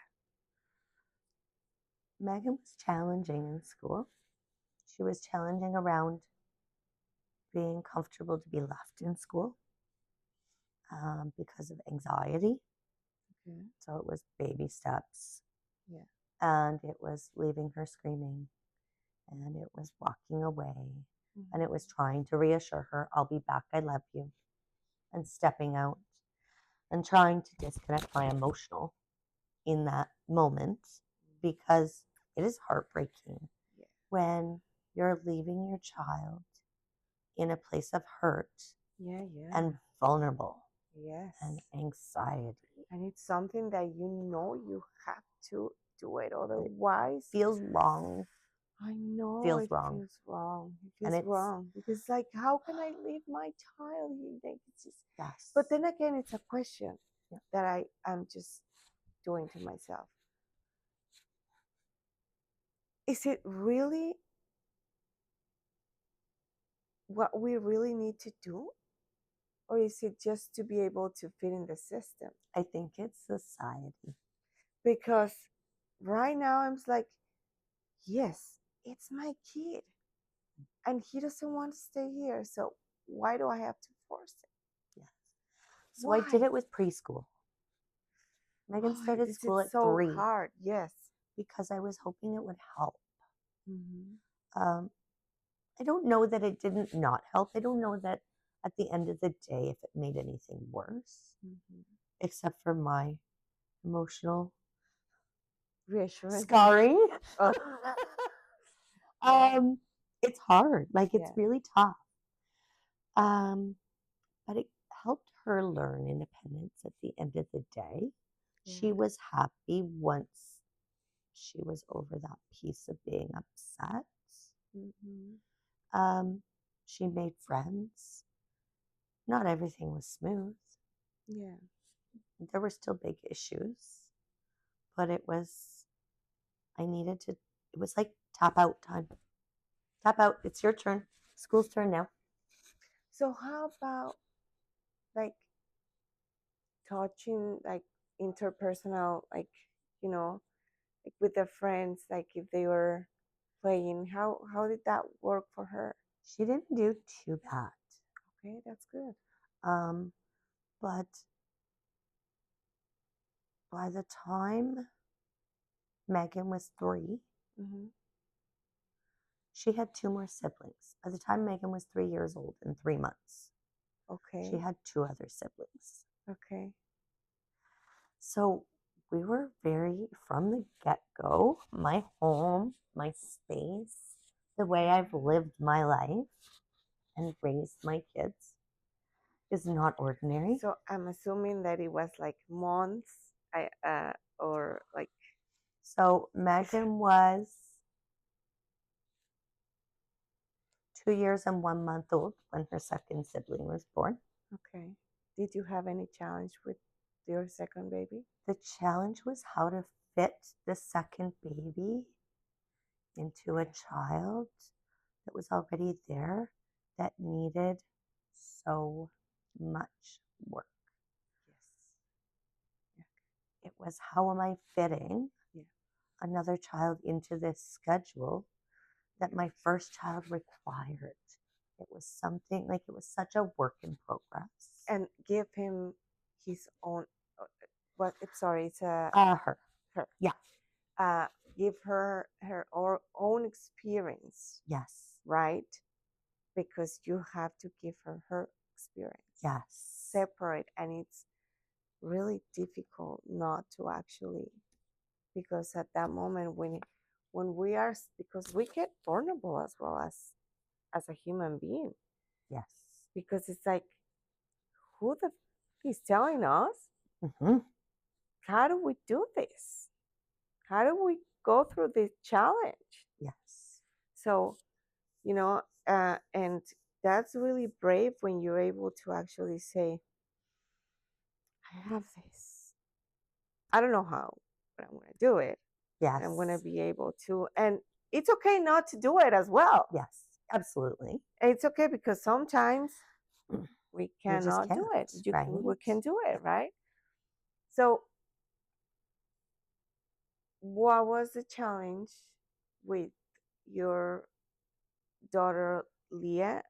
Megan was challenging in school. She was challenging around being comfortable to be left in school. because of anxiety. Okay. So it was baby steps. Yeah. And it was leaving her screaming. And it was walking away. And it was trying to reassure her, I'll be back, I love you. And stepping out and trying to disconnect my emotional in that moment, because it is heartbreaking when you're leaving your child in a place of hurt and vulnerable and anxiety. And it's something that you have to do it, otherwise Feels wrong. I know Feels it wrong. feels wrong. It And feels it's- wrong because, like, how can I leave my child? It's just, Yes. but then again, it's a question that I am just doing to myself. Is it really what we really need to do? Or is it just to be able to fit in the system? I think it's society. Because right now I'm just like, yes, it's my kid. And he doesn't want to stay here. So why do I have to force it? Yes. So I did it with preschool. Megan started school at 3. Hard, yes. Because I was hoping it would help. Mm-hmm. I don't know that it didn't not help. I don't know that at the end of the day if it made anything worse, except for my emotional Reassurance. scarring. It's hard. Like, it's really tough. But it helped her learn independence at the end of the day. She was happy once she was over that piece of being upset. She made friends. Not everything was smooth. Yeah. There were still big issues, but it was like tap out time. Tap out. It's your turn. School's turn now. So how about, like, touching, like, interpersonal, like, like with their friends, like if they were playing, how did that work for her? She didn't do too bad. Okay, that's good. But by the time Megan was 3, she had 2 more siblings. By the time Megan was 3 years old and 3 months, she had 2 other siblings. Okay. So we were from the get-go, my home, my space, the way I've lived my life and raised my kids is not ordinary. So I'm assuming that it was like months, or like. So Megan was 2 years and 1 month old when her second sibling was born. Okay. Did you have any challenge with your second baby? The challenge was how to fit the second baby into a child that was already there that needed so much work. It was, how am I fitting another child into this schedule that my first child required? It was something, like, it was such a work in progress. And give him his own, it's a her. Yeah. Give her own experience. Yes. Right? Because you have to give her experience. Yes. Separate, and it's really difficult not to actually, because at that moment when we are, because we get vulnerable as well as a human being. Yes. Because it's like, who he's telling us? How do we do this? How do we go through this challenge? Yes. So, and that's really brave when you're able to actually say, I have this. I don't know how, but I'm going to do it. Yes. I'm going to be able to. And it's okay not to do it as well. Yes, absolutely. It's okay, because sometimes we cannot do it. Right? We can do it, right? So what was the challenge with your daughter, Leah?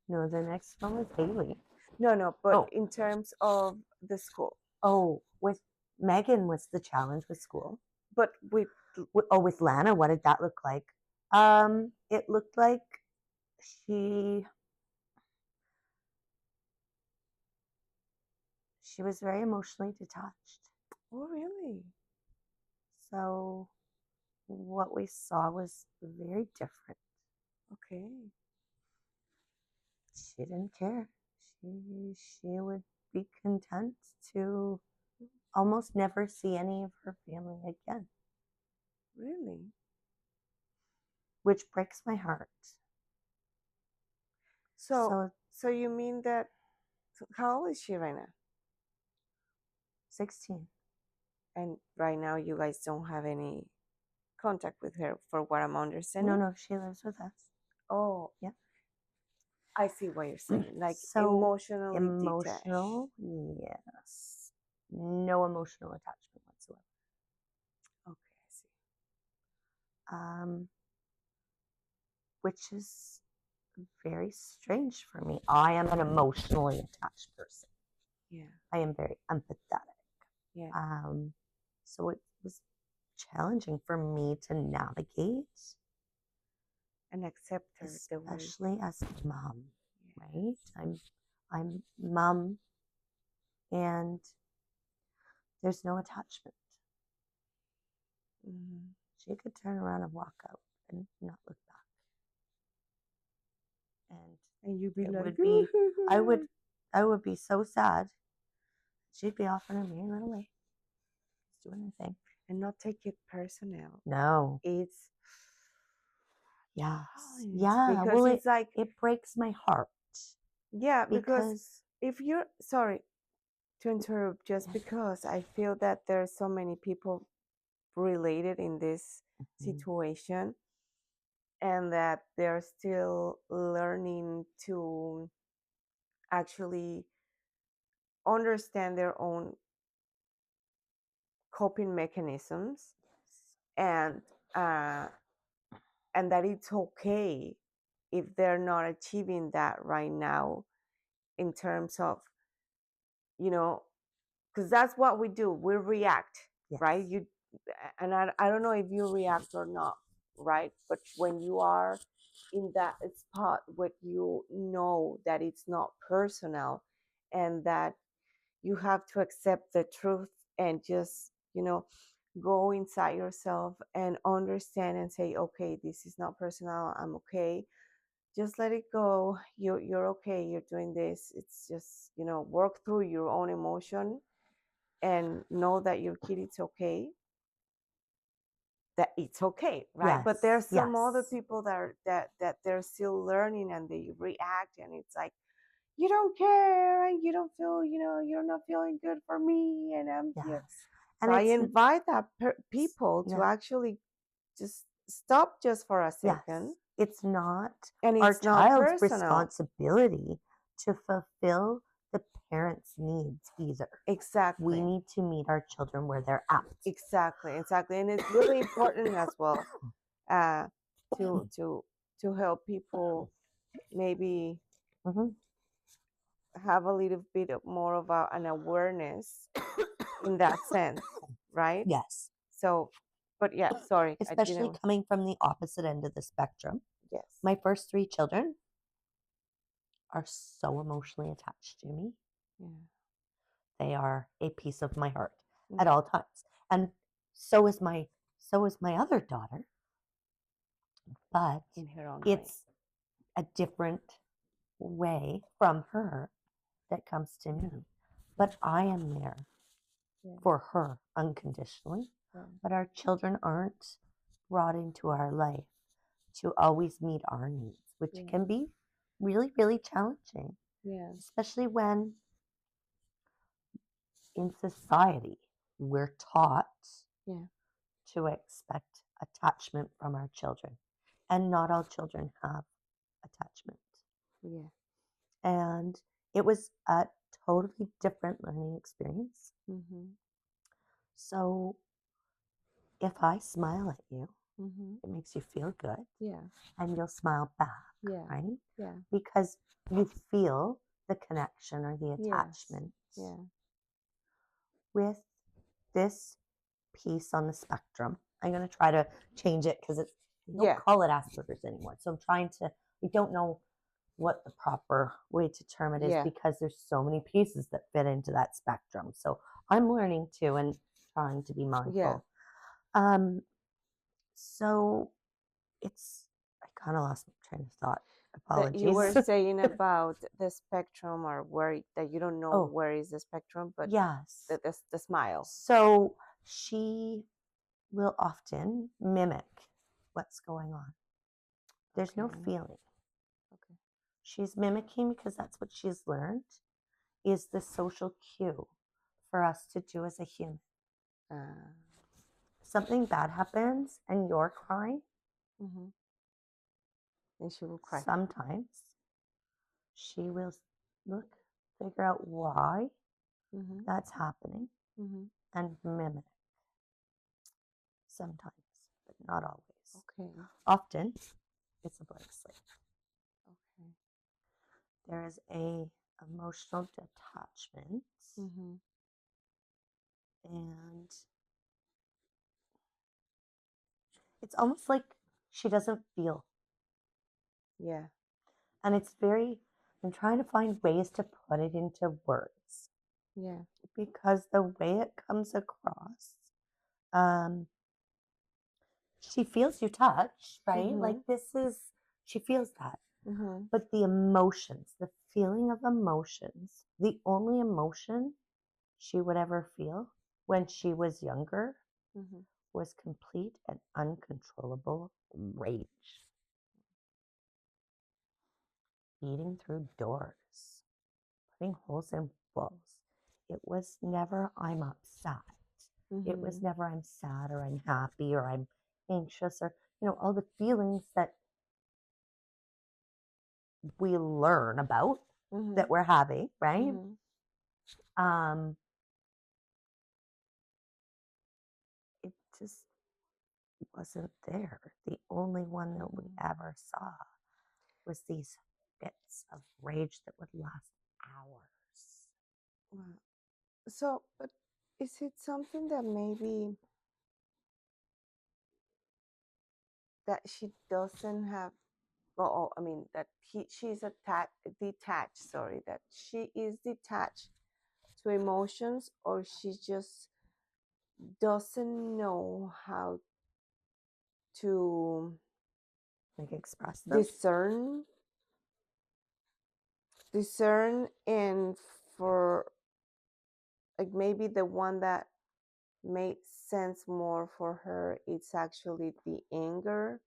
No, the next one was Haley. No, but Oh. in terms of the school. Oh, with Megan was the challenge with school. But with With Lana, what did that look like? It looked like she was very emotionally detached. oh really? So what we saw was very different. Okay. She didn't care. She would be content to almost never see any of her family again, Really? which breaks my heart. So you mean that, how old is she right now? 16. And right now you guys don't have any contact with her, for what I'm understanding? No, she lives with us. Oh, yeah. I see what you're saying. Like So emotionally emotional, detached. yes. No emotional attachment whatsoever. Okay, I see. Which is very strange for me. I am an emotionally attached person. Yeah. I am very empathetic. Yeah. So it was challenging for me to navigate And accept her, especially as a mom, yeah. right? I'm mom, and there's no attachment. Mm-hmm. She could turn around and walk out and not look back. And you'd be it like, would be I would be so sad. She'd be off on her merry little way, just doing her thing. And not take it personal. No. It's Yes. yeah. Because well, it's like, it breaks my heart. Yeah, because if you're, sorry to interrupt, just because I feel that there's so many people related in this situation, and that they're still learning to actually understand their own coping mechanisms, and that it's okay if they're not achieving that right now, in terms of, because that's what we do, we react. Yes. Right? And I don't know if you react or not, right? But when you are in that spot where you know that it's not personal, and that you have to accept the truth, and just go inside yourself and understand and say, okay, this is not personal, I'm okay, just let it go, you're okay, you're doing this, it's just, work through your own emotion, and know that your kid is okay, that it's okay, right? Yes, but there's some other people that they're still learning, and they react, and it's like, you don't care, and you don't feel, you're not feeling good for me, and I'm here. So I invite that people to actually just stop just for a second. It's not and our it's not child's personal responsibility to fulfill the parents' needs either. Exactly. We need to meet our children where they're at. Exactly. And it's really important as well, to help people maybe have a little bit more of an awareness in that sense, right? Yes. So, but yeah, sorry. Especially coming from the opposite end of the spectrum. Yes. My first 3 children are so emotionally attached to me. Yeah. They are a piece of my heart at all times. And so is my other daughter. But in her own it's a different way from her that comes to me. But I am there for her unconditionally. But our children aren't brought into our life to always meet our needs, which can be really, really challenging. Yeah. Especially when in society we're taught to expect attachment from our children. And not all children have attachment. Yeah. And it was a totally different learning experience. So if I smile at you, it makes you feel good. Yeah. And you'll smile back. Yeah. Right? Yeah. Because you feel the connection or the Yes. attachment. Yeah. With this piece on the spectrum, I'm going to try to change it because they don't Yeah. call it Asperger's anymore. So I'm trying to, I don't know what the proper way to term it is Yeah. because there's so many pieces that fit into that spectrum. So I'm learning too and trying to be Yeah. mindful. Um, so it's, I kind of lost my train of thought. That you were Apologies. saying about the spectrum, or where that you don't know Oh, where is the spectrum, but yes. the smile. So she will often mimic what's going on. There's no Okay. feeling. Okay. She's mimicking because that's what she's learned is the social cue for us to do as a human. Uh, Something bad happens and you're crying, mm-hmm. And she will cry. sometimes she will figure out why Mm-hmm. that's happening Mm-hmm. and mimic sometimes, but not always. Okay. Often it's a blank slate. Okay. There is a emotional detachment Mm-hmm. and it's almost like she doesn't feel. Yeah. And it's very, I'm trying to find ways to put it into words Yeah. because the way it comes across, um, she feels your touch, right? Mm-hmm. Like she feels that. Mm-hmm. But the emotions, the feeling of emotions, the only emotion she would ever feel when she was younger Mm-hmm. was complete and uncontrollable rage. Eating through doors, putting holes in walls. It was never, I'm upset. It was Mm-hmm. never, I'm sad or I'm happy or I'm anxious or, all the feelings that we learn about Mm-hmm. that we're having, right? Mm-hmm. Um, it just wasn't there. The only one that we Mm-hmm. ever saw was these fits of rage that would last hours. Wow. So, but is it something that maybe that she doesn't have? Well, I mean that she's detached. Sorry, that she is detached to emotions, or she just doesn't know how to Like express them. discern and for like maybe the one that made sense more for her, it's actually the anger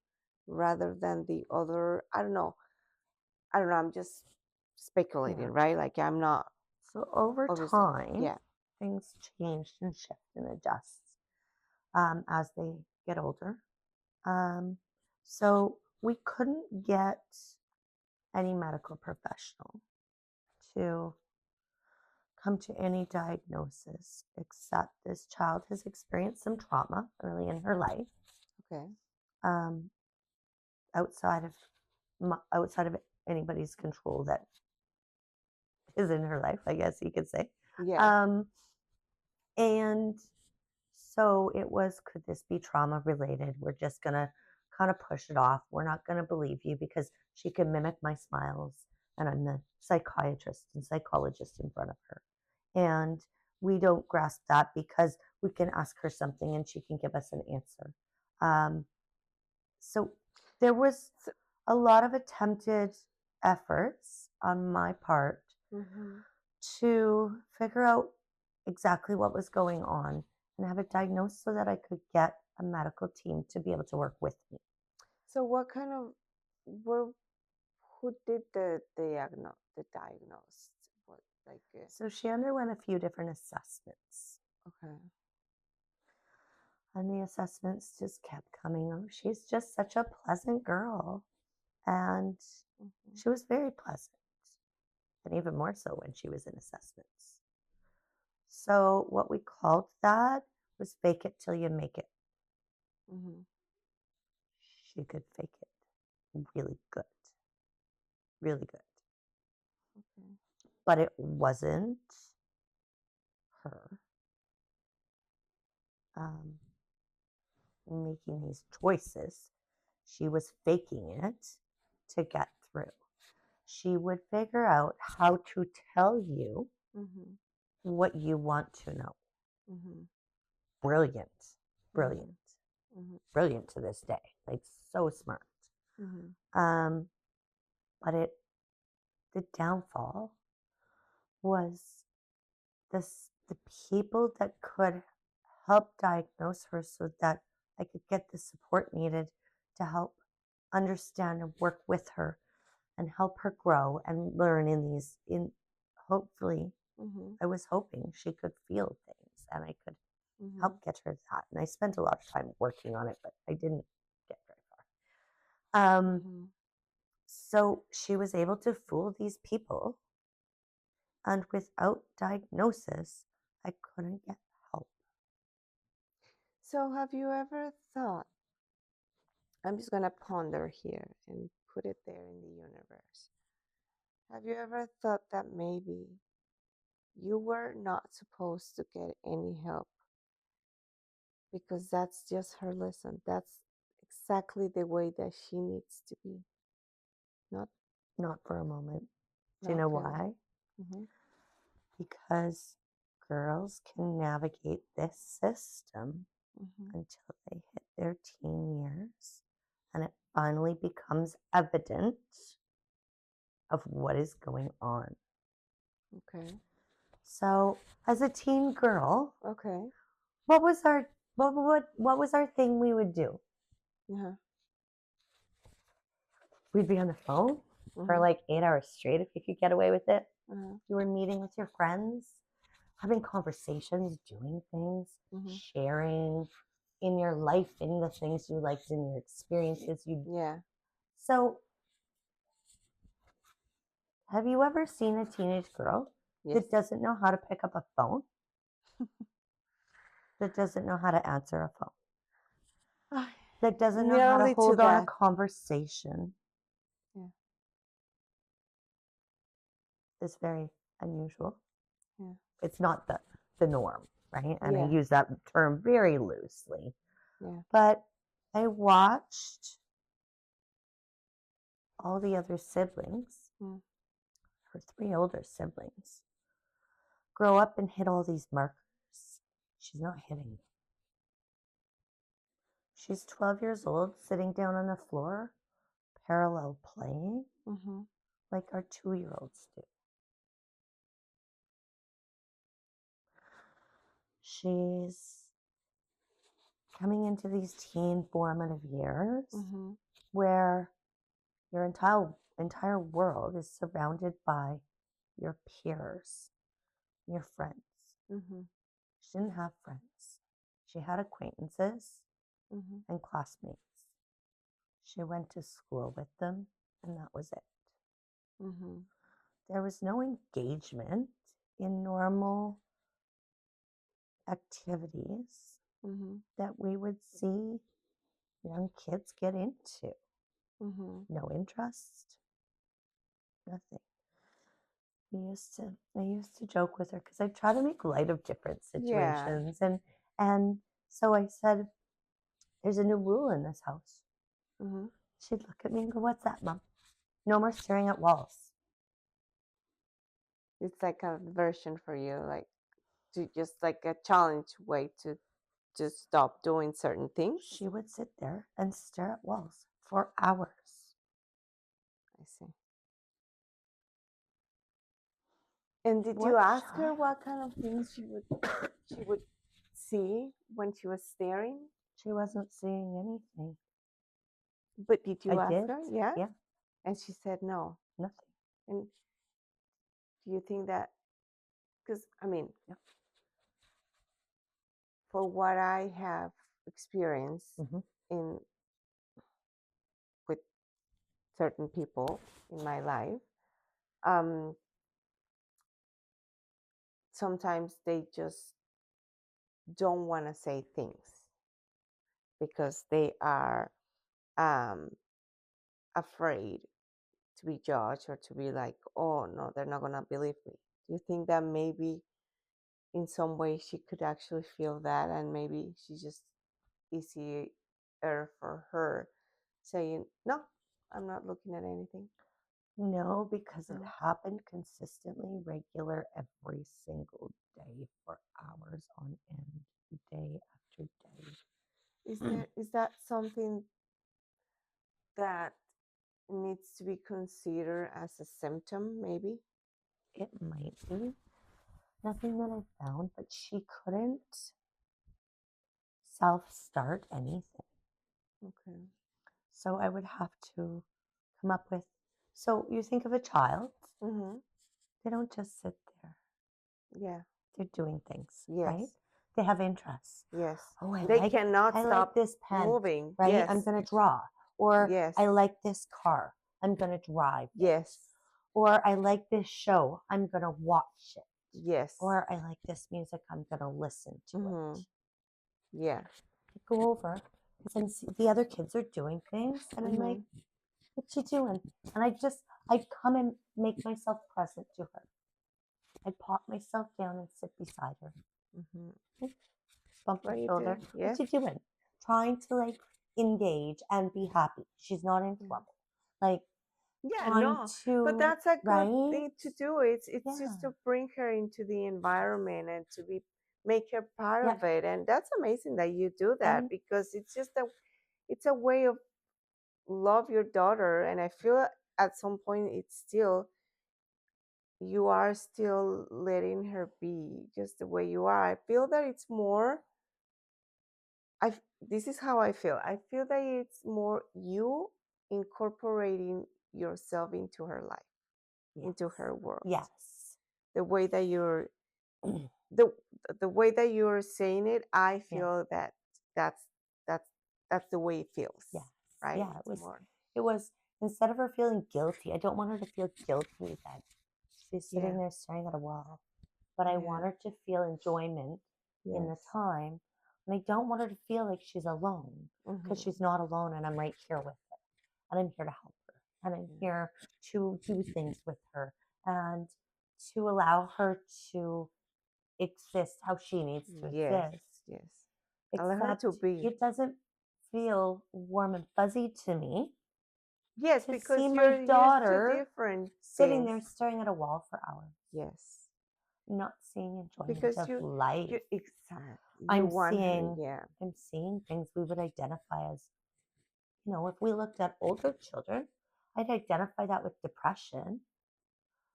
rather than the other. I don't know, I'm just speculating, Yeah. right? Like I'm not So over obviously. time, Yeah. things change and shift and adjust as they get older. Um, so we couldn't get any medical professional to come to any diagnosis except this child has experienced some trauma early in her life, Okay. um, outside of outside of anybody's control that is in her life, I guess you could say. Yeah. Um, and so it was, could this be trauma related? We're just going to kind of push it off. We're not going to believe you because she can mimic my smiles. And I'm the psychiatrist and psychologist in front of her. And we don't grasp that because we can ask her something and she can give us an answer. So there was So, a lot of attempted efforts on my part mm-hmm. to figure out exactly what was going on and have it diagnosed so that I could get a medical team to be able to work with me. So what kind of where who did the diagnose? What like So she underwent a few different assessments, okay. and the assessments just kept coming. Oh, she's just such a pleasant girl. And Mm-hmm. she was very pleasant, and even more so when she was in assessments. So, what we called that was fake it till you make it. Mm-hmm. She could fake it really good, really good. Okay. but it wasn't her making these choices. She was faking it to get through. She would figure out how to tell you Mm-hmm. what you want to know. Mm-hmm. Brilliant, Mm-hmm. brilliant, Mm-hmm. brilliant to this day. Like so smart. Mm-hmm. Um, but the downfall was the people that could help diagnose her so that I could get the support needed to help understand and work with her and help her grow and learn in hopefully Mm-hmm. I was hoping she could feel things and I could Mm-hmm. help get her that. And I spent a lot of time working on it, but I didn't get very far. Mm-hmm. So she was able to fool these people, and without diagnosis, I couldn't get help. So, have you ever thought? I'm just going to ponder here and put it there in the universe. Have you ever thought that maybe you were not supposed to get any help because that's just her lesson? That's exactly the way that she needs to be. Not, Not for a moment. Do you not know really. why? Mm-hmm. Because girls can navigate this system Mm-hmm. until they hit their teen years and it finally becomes evident of what is going on. Okay. So, as a teen girl, Okay. what was our what was our thing we would do? Uh-huh. We'd be on the phone for Mm-hmm. like 8 hours straight if you could get away with it. Uh-huh. You were meeting with your friends, having conversations, doing things, Mm-hmm. sharing in your life, in the things you liked, in your experiences. Yeah. So, have you ever seen a teenage girl Yes. that doesn't know how to pick up a phone? That doesn't know how to answer a phone? That doesn't know how to Nearly to hold on a that. conversation? Yeah. It's very unusual. Yeah. It's not the norm, right? And I Yeah. use that term very loosely. Yeah. But I watched all the other siblings, Mm. her 3 older siblings, grow up and hit all these markers. She's not hitting them. She's 12 years old, sitting down on the floor, parallel playing Mm-hmm. like our 2-year-olds do. She's coming into these teen formative years Mm-hmm. where your entire world is surrounded by your peers, your friends. Mm-hmm. She didn't have friends. She had acquaintances Mm-hmm. and classmates. She went to school with them, and that was it. Mm-hmm. There was no engagement in normal activities Mm-hmm. that we would see young kids get into. Mm-hmm. No interest, nothing. I used to joke with her because I try to make light of different Yeah. situations, and so I said, "There's a new rule in this house." Mm-hmm. She'd look at me and go, "What's that, Mom?" "No more staring at walls." It's like a version for you, like to just like a challenge way to just stop doing certain things. She would sit there and stare at walls for hours. I see. And did you What ask her child? what kind of things she would see when she was staring? She wasn't seeing anything. But did I you ask did. her? Yeah. Yeah, And she said no. nothing. And do you think that? Because I mean, Yeah. for what I have experienced Mm-hmm. in with certain people in my life, um, sometimes they just don't want to say things because they are um, afraid to be judged or to be like, oh no, they're not gonna believe me. Do you think that maybe in some way she could actually feel that, and maybe she just easier for her saying, no, I'm not looking at anything? No, because it No. happened consistently, regular, every single day for hours on end, day after day. Is that something that needs to be considered as a symptom, maybe? It might be. Nothing that I found, but she couldn't self start anything. Okay. So I would have to come up with. So you think of a child, Mm-hmm. they don't just sit there, Yeah. they're doing things, right? Yes. They have interests. Yes. Oh, They cannot I like stop this pen, moving. right? I'm Yes. gonna draw. Or Yes. I like this car. I'm gonna drive it. Yes. Or I like this show. I'm gonna watch it. Yes. Or I like this music. I'm gonna listen to Mm-hmm. it. Yeah. I go over and see the other kids are doing things, and I'm like, Mm-hmm. "What you doing?" And I'd come and make myself present to her. I'd pop myself down and sit beside her. Mm-hmm. Bump What her do you shoulder. do? What Yes. you doing? Trying to like engage and be happy. She's not in Yeah. trouble. Like Yeah, trying no, but to, that's a good right? thing to do. It's Yeah. just to bring her into the environment and to be make her part Yeah. of it. And that's amazing that you do that, And because it's a way of love your daughter. And I feel at some point it's still, you are still letting her be just the way you are. I feel that it's more, this is how I feel. I feel that it's more you incorporating yourself into her life, yes. into her world. Yes. The way that the the way that you're saying it, I Yeah. feel that that's that's that's the way it feels. Yes. Right? Yeah. It's more. It was instead of her feeling guilty, I don't want her to feel guilty that she's Yeah. sitting there staring at a wall. But I want Yeah. her to feel enjoyment in the Yes. time. And I don't want her to feel like she's alone, because Mm-hmm. she's not alone, and I'm right here with her. And I'm here to help her. And I'm Yeah. here to do things with her and to allow her to exist how she needs to Yes. exist. Yes. Allow her Except to be. it doesn't feel warm and fuzzy to me Yes, to because see my you're used to daughter different sitting things. there staring at a wall for hours, Yes. not seeing enjoyment Because of life. you exactly, you I'm want her. seeing Yeah. I'm seeing things we would identify as, if we looked at older children, I'd identify that with depression.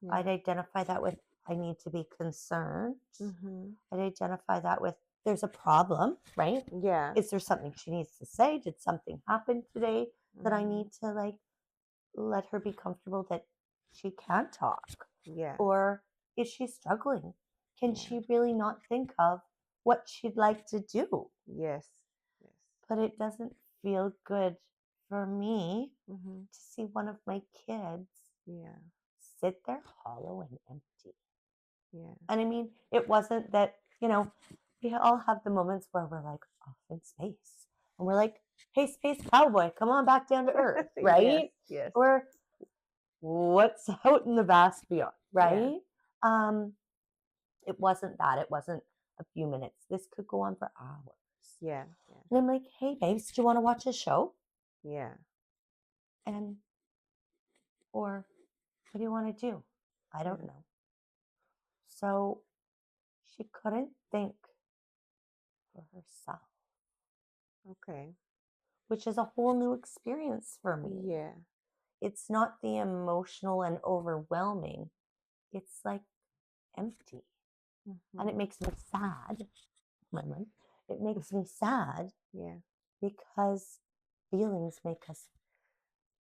Yeah. I'd identify that with I need to be concerned. Mm-hmm. I'd identify that with there's a problem, right? Yeah. Is there something she needs to say? Did something happen today that I Mm-hmm. need to like let her be comfortable that she can talk? Yeah. Or is she struggling? Can Yeah. she really not think of what she'd like to do? Yes. Yes. But it doesn't feel good for me Mm-hmm. to see one of my kids Yeah. sit there hollow and empty. Yeah. And I mean, it wasn't that, we all have the moments where we're like off in space and we're like, hey, space cowboy, come on back down to earth, Yes. right? Yes. Or what's out in the vast beyond, Yeah. right? Um, it wasn't that. It wasn't a few minutes. This could go on for hours. Yeah. And I'm like, hey, babes, do you want to watch a show? Yeah. And, or what do you want to do? I don't Yeah. know. So she couldn't think for herself, Okay. which is a whole new experience for me. Yeah. It's not the emotional and overwhelming, it's like empty. And it Mm-hmm. makes me sad. It makes me sad Yeah. because feelings make us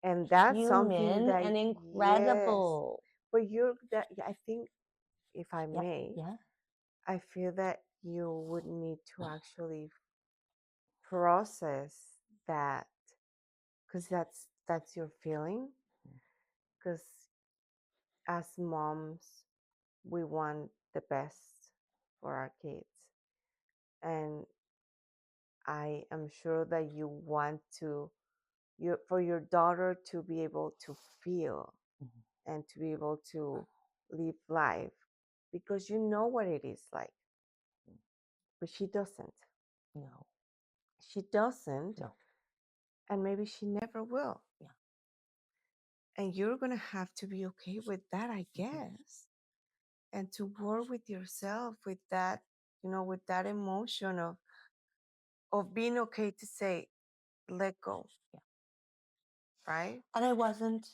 And that's something human that, and yes, incredible. but I think, if I Yeah, may, yeah. I feel that you would need to actually process that, because that's your feeling. Because as moms, we want the best for our kids, and I am sure that you want to, for your daughter to be able to feel and to be able to live life because you know what it is like. But she doesn't. No. She doesn't. No. And maybe she never will. Yeah. And you're going to have to be okay with that, I guess. And to work with yourself with that, with that emotion of being okay to say, let go. Yeah. Right? And I wasn't,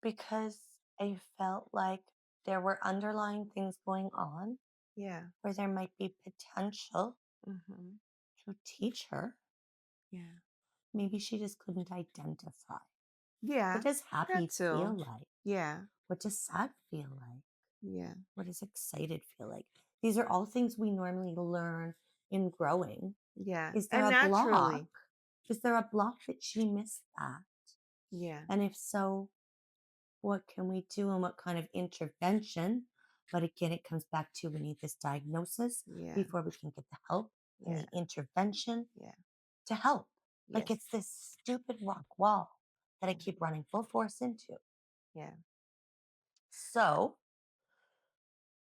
because I felt like there were underlying things going on. Yeah. Where there might be potential Mm-hmm. to teach her. Yeah. Maybe she just couldn't identify. Yeah. What does happy feel like? Yeah. What does sad feel like? Yeah. What does excited feel like? These are all things we normally learn in growing. Yeah. Is there and a block? naturally. Is there a block that she missed that? Yeah. And if so, what can we do and what kind of intervention? But again, it comes back to we need this diagnosis before we can get the help and the intervention to help. Like it's this stupid rock wall that I keep running full force into. Yeah. So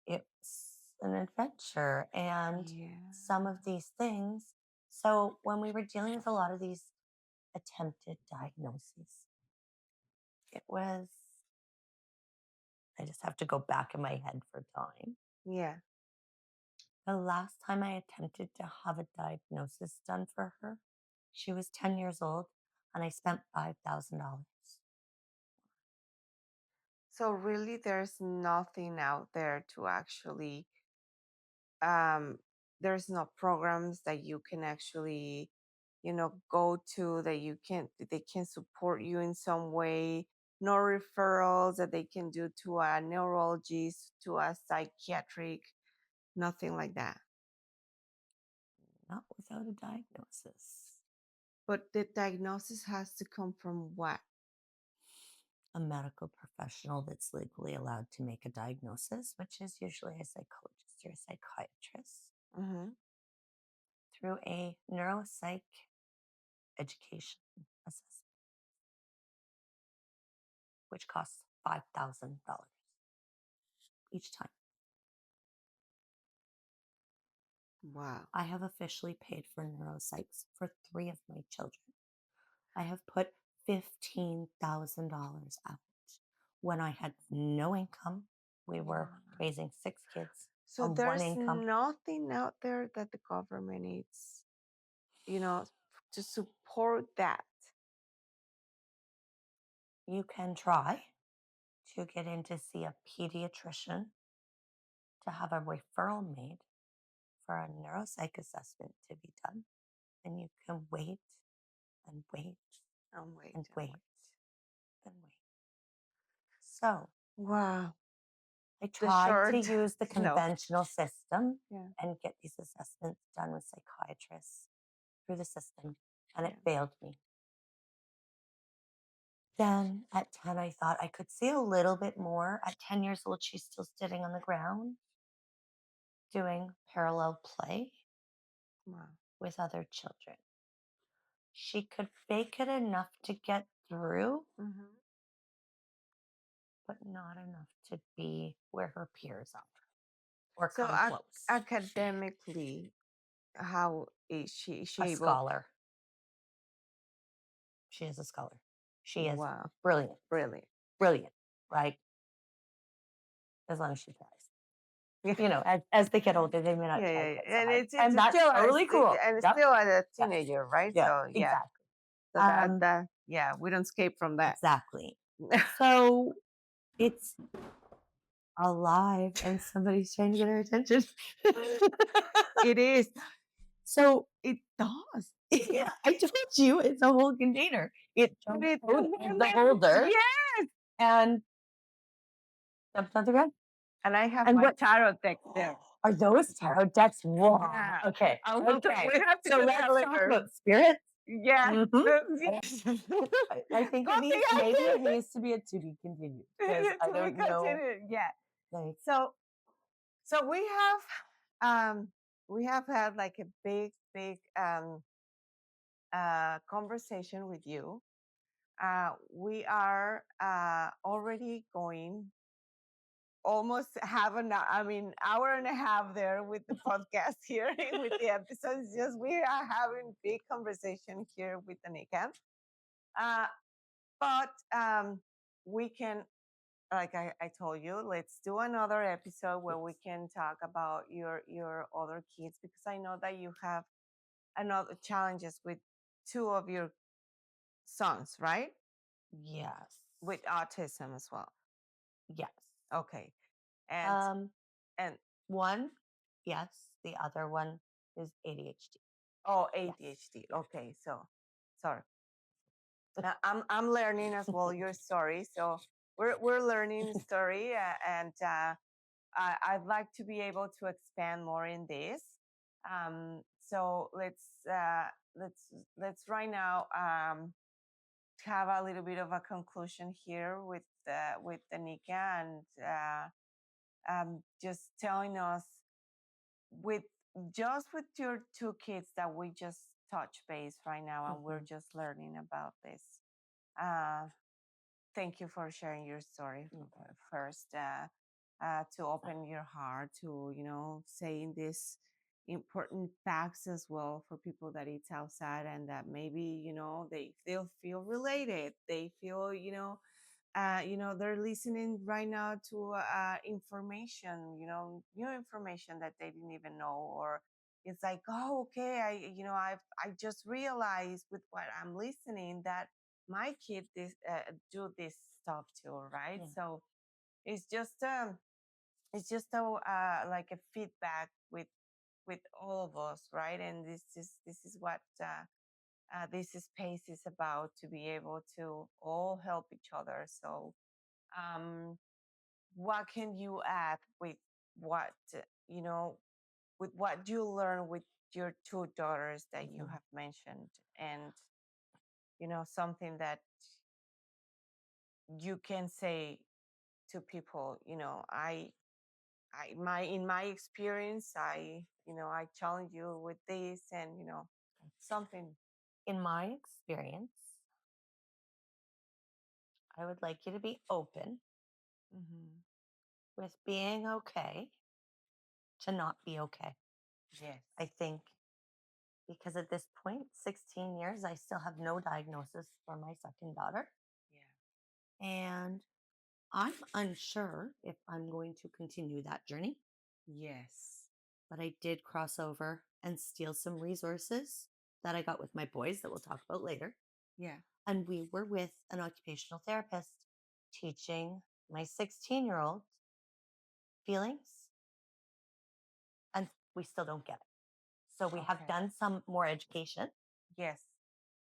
it's an adventure and some of these things. So when we were dealing with a lot of these attempted diagnoses, it was, I just have to go back in my head for time. Yeah. The last time I attempted to have a diagnosis done for her, she was 10 years old and I spent $5,000. So really there's nothing out there to actually there's no programs that you can actually go to that they can support you in some way, no referrals that they can do to a neurologist, to a psychiatric, nothing like that. Not without a diagnosis. But the diagnosis has to come from what? A medical professional that's legally allowed to make a diagnosis, which is usually a psychologist or a psychiatrist, through a neuropsych education assessment, which costs $5,000 each time. Wow. I have officially paid for neuropsychs for 3 of my children. I have put $15,000 out when I had no income. We were raising 6 kids So on 1 there's income. nothing out there that the government needs, to support that. You can try to get in to see a pediatrician to have a referral made for a neuropsych assessment to be done. And you can wait and wait And wait. and wait and wait. So, Wow. I tried to short- use the no. conventional system Yeah. and get these assessments done with psychiatrists through the system, and it Yeah. failed me. Then at 10, I thought I could see a little bit more. At 10 years old, she's still sitting on the ground doing parallel play Wow. with other children. She could fake it enough to get through, but not enough to be where her peers are or So come close. academically, how is she? Is she A able? scholar. She is a scholar. She is Wow. brilliant. Brilliant. Brilliant, right? As long as she tries. You know, as they get older, they may not try quite so And hard. it's And that's still totally cool. and Yep. still a teenager, right? Yeah, So yeah. exactly. So we don't escape from that. Exactly. So it's alive and somebody's trying to get her attention. It is. So it does. Yeah, I told you it's a whole container. It jumped out of the holder. Yes. And jumped on the ground. And I have And my what tarot deck there. are those tarot decks? Wow. Yeah. Okay. Okay. We have to So do let's that talk later. about spirits. Yeah. Yes. I think it needs, maybe it needs to be a to be continued. Because I don't know. Yeah. Like, So we have had like a big conversation with you. We are already going almost have hour and a half there with the podcast here with the episodes. Just we are having big conversation here with Anika. But we can, like I told you, let's do another episode where we can talk about your other kids, because I know that you have another challenges with two of your sons, right? Yes. With autism as well. Yes. Okay. And one, yes. The other one is ADHD. Oh, ADHD. Yes. Okay, so sorry. I'm learning as well your story. So we're learning story, and I'd like to be able to expand more in this. So let's right now have a little bit of a conclusion here with Anika, and just telling us with your two kids that we just touch base right now, and we're just learning about this. Thank you for sharing your story first, to open your heart to saying these important facts as well for people that it's outside, and that maybe they'll feel related, they feel they're listening right now to information, new information that they didn't even know, or it's like, oh, okay, I just realized with what I'm listening that my kid do this stuff too, right? Yeah. So it's just like a feedback with all of us, right? And this is what this space is about, to be able to all help each other. So what can you add with what with what you learn with your two daughters that you have mentioned, and something that you can say to people? In my experience, I challenge you with this, and something. In my experience, I would like you to be open with being okay to not be okay. Yes. I think because at this point, 16 years, I still have no diagnosis for my second daughter. Yeah. And I'm unsure if I'm going to continue that journey. Yes. But I did cross over and steal some resources that I got with my boys that we'll talk about later. Yeah. And we were with an occupational therapist teaching my 16-year-old feelings, and we still don't get it. So we have done some more education. Yes.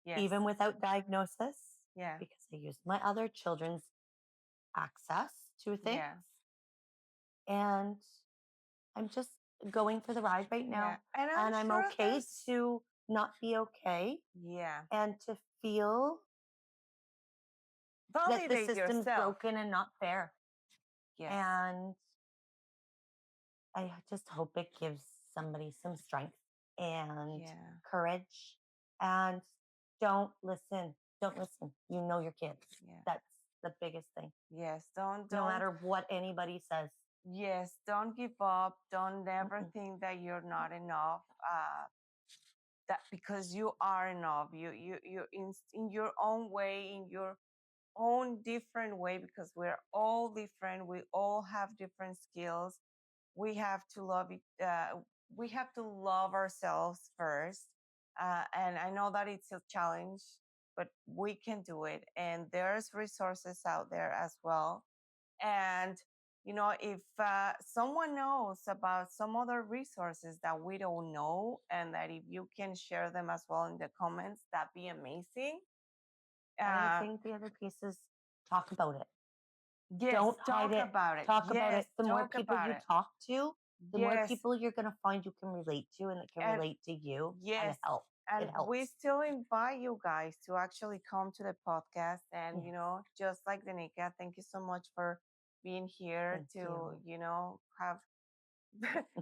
Yes. Even without diagnosis. Yeah. Because I used my other children's access to things. Yeah. And I'm just going for the ride right now. Yeah. And I'm sure okay to not be okay. Yeah. And to feel validate that the system's yourself. Broken and not fair. Yes. And I just hope it gives somebody some strength and courage. And don't listen. Don't listen. You know your kids. Yeah. That's the biggest thing. Yes. Don't no matter what anybody says. Yes. Don't give up. Don't ever think that you're not enough. That because you are enough. You in your own way, in your own different way, because we're all different. We all have different skills. We have to love it. We have to love ourselves first. And I know that it's a challenge, but we can do it. And there's resources out there as well. And if someone knows about some other resources that we don't know, and that if you can share them as well in the comments, that'd be amazing. I think the other piece is talk about it. Yes, don't talk hide it. About it. Talk yes, about it. The more people you talk to, the more yes. people you're going to find you can relate to, and that can relate to you. Yes. And help. And it helps. We still invite you guys to actually come to the podcast. And, just like Danica, thank you so much for being here have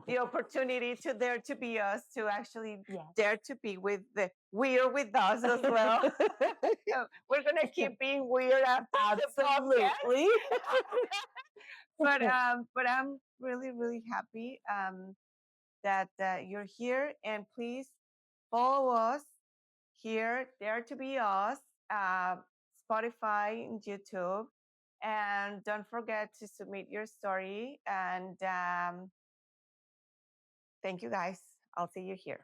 the opportunity to dare to be us, to actually dare to be with the weird with us as well. We're going to keep being weird after Absolutely. but I'm really, really happy that you're here, and please follow us here, Dare to Be Us, Spotify and YouTube. And don't forget to submit your story. And thank you, guys. I'll see you here.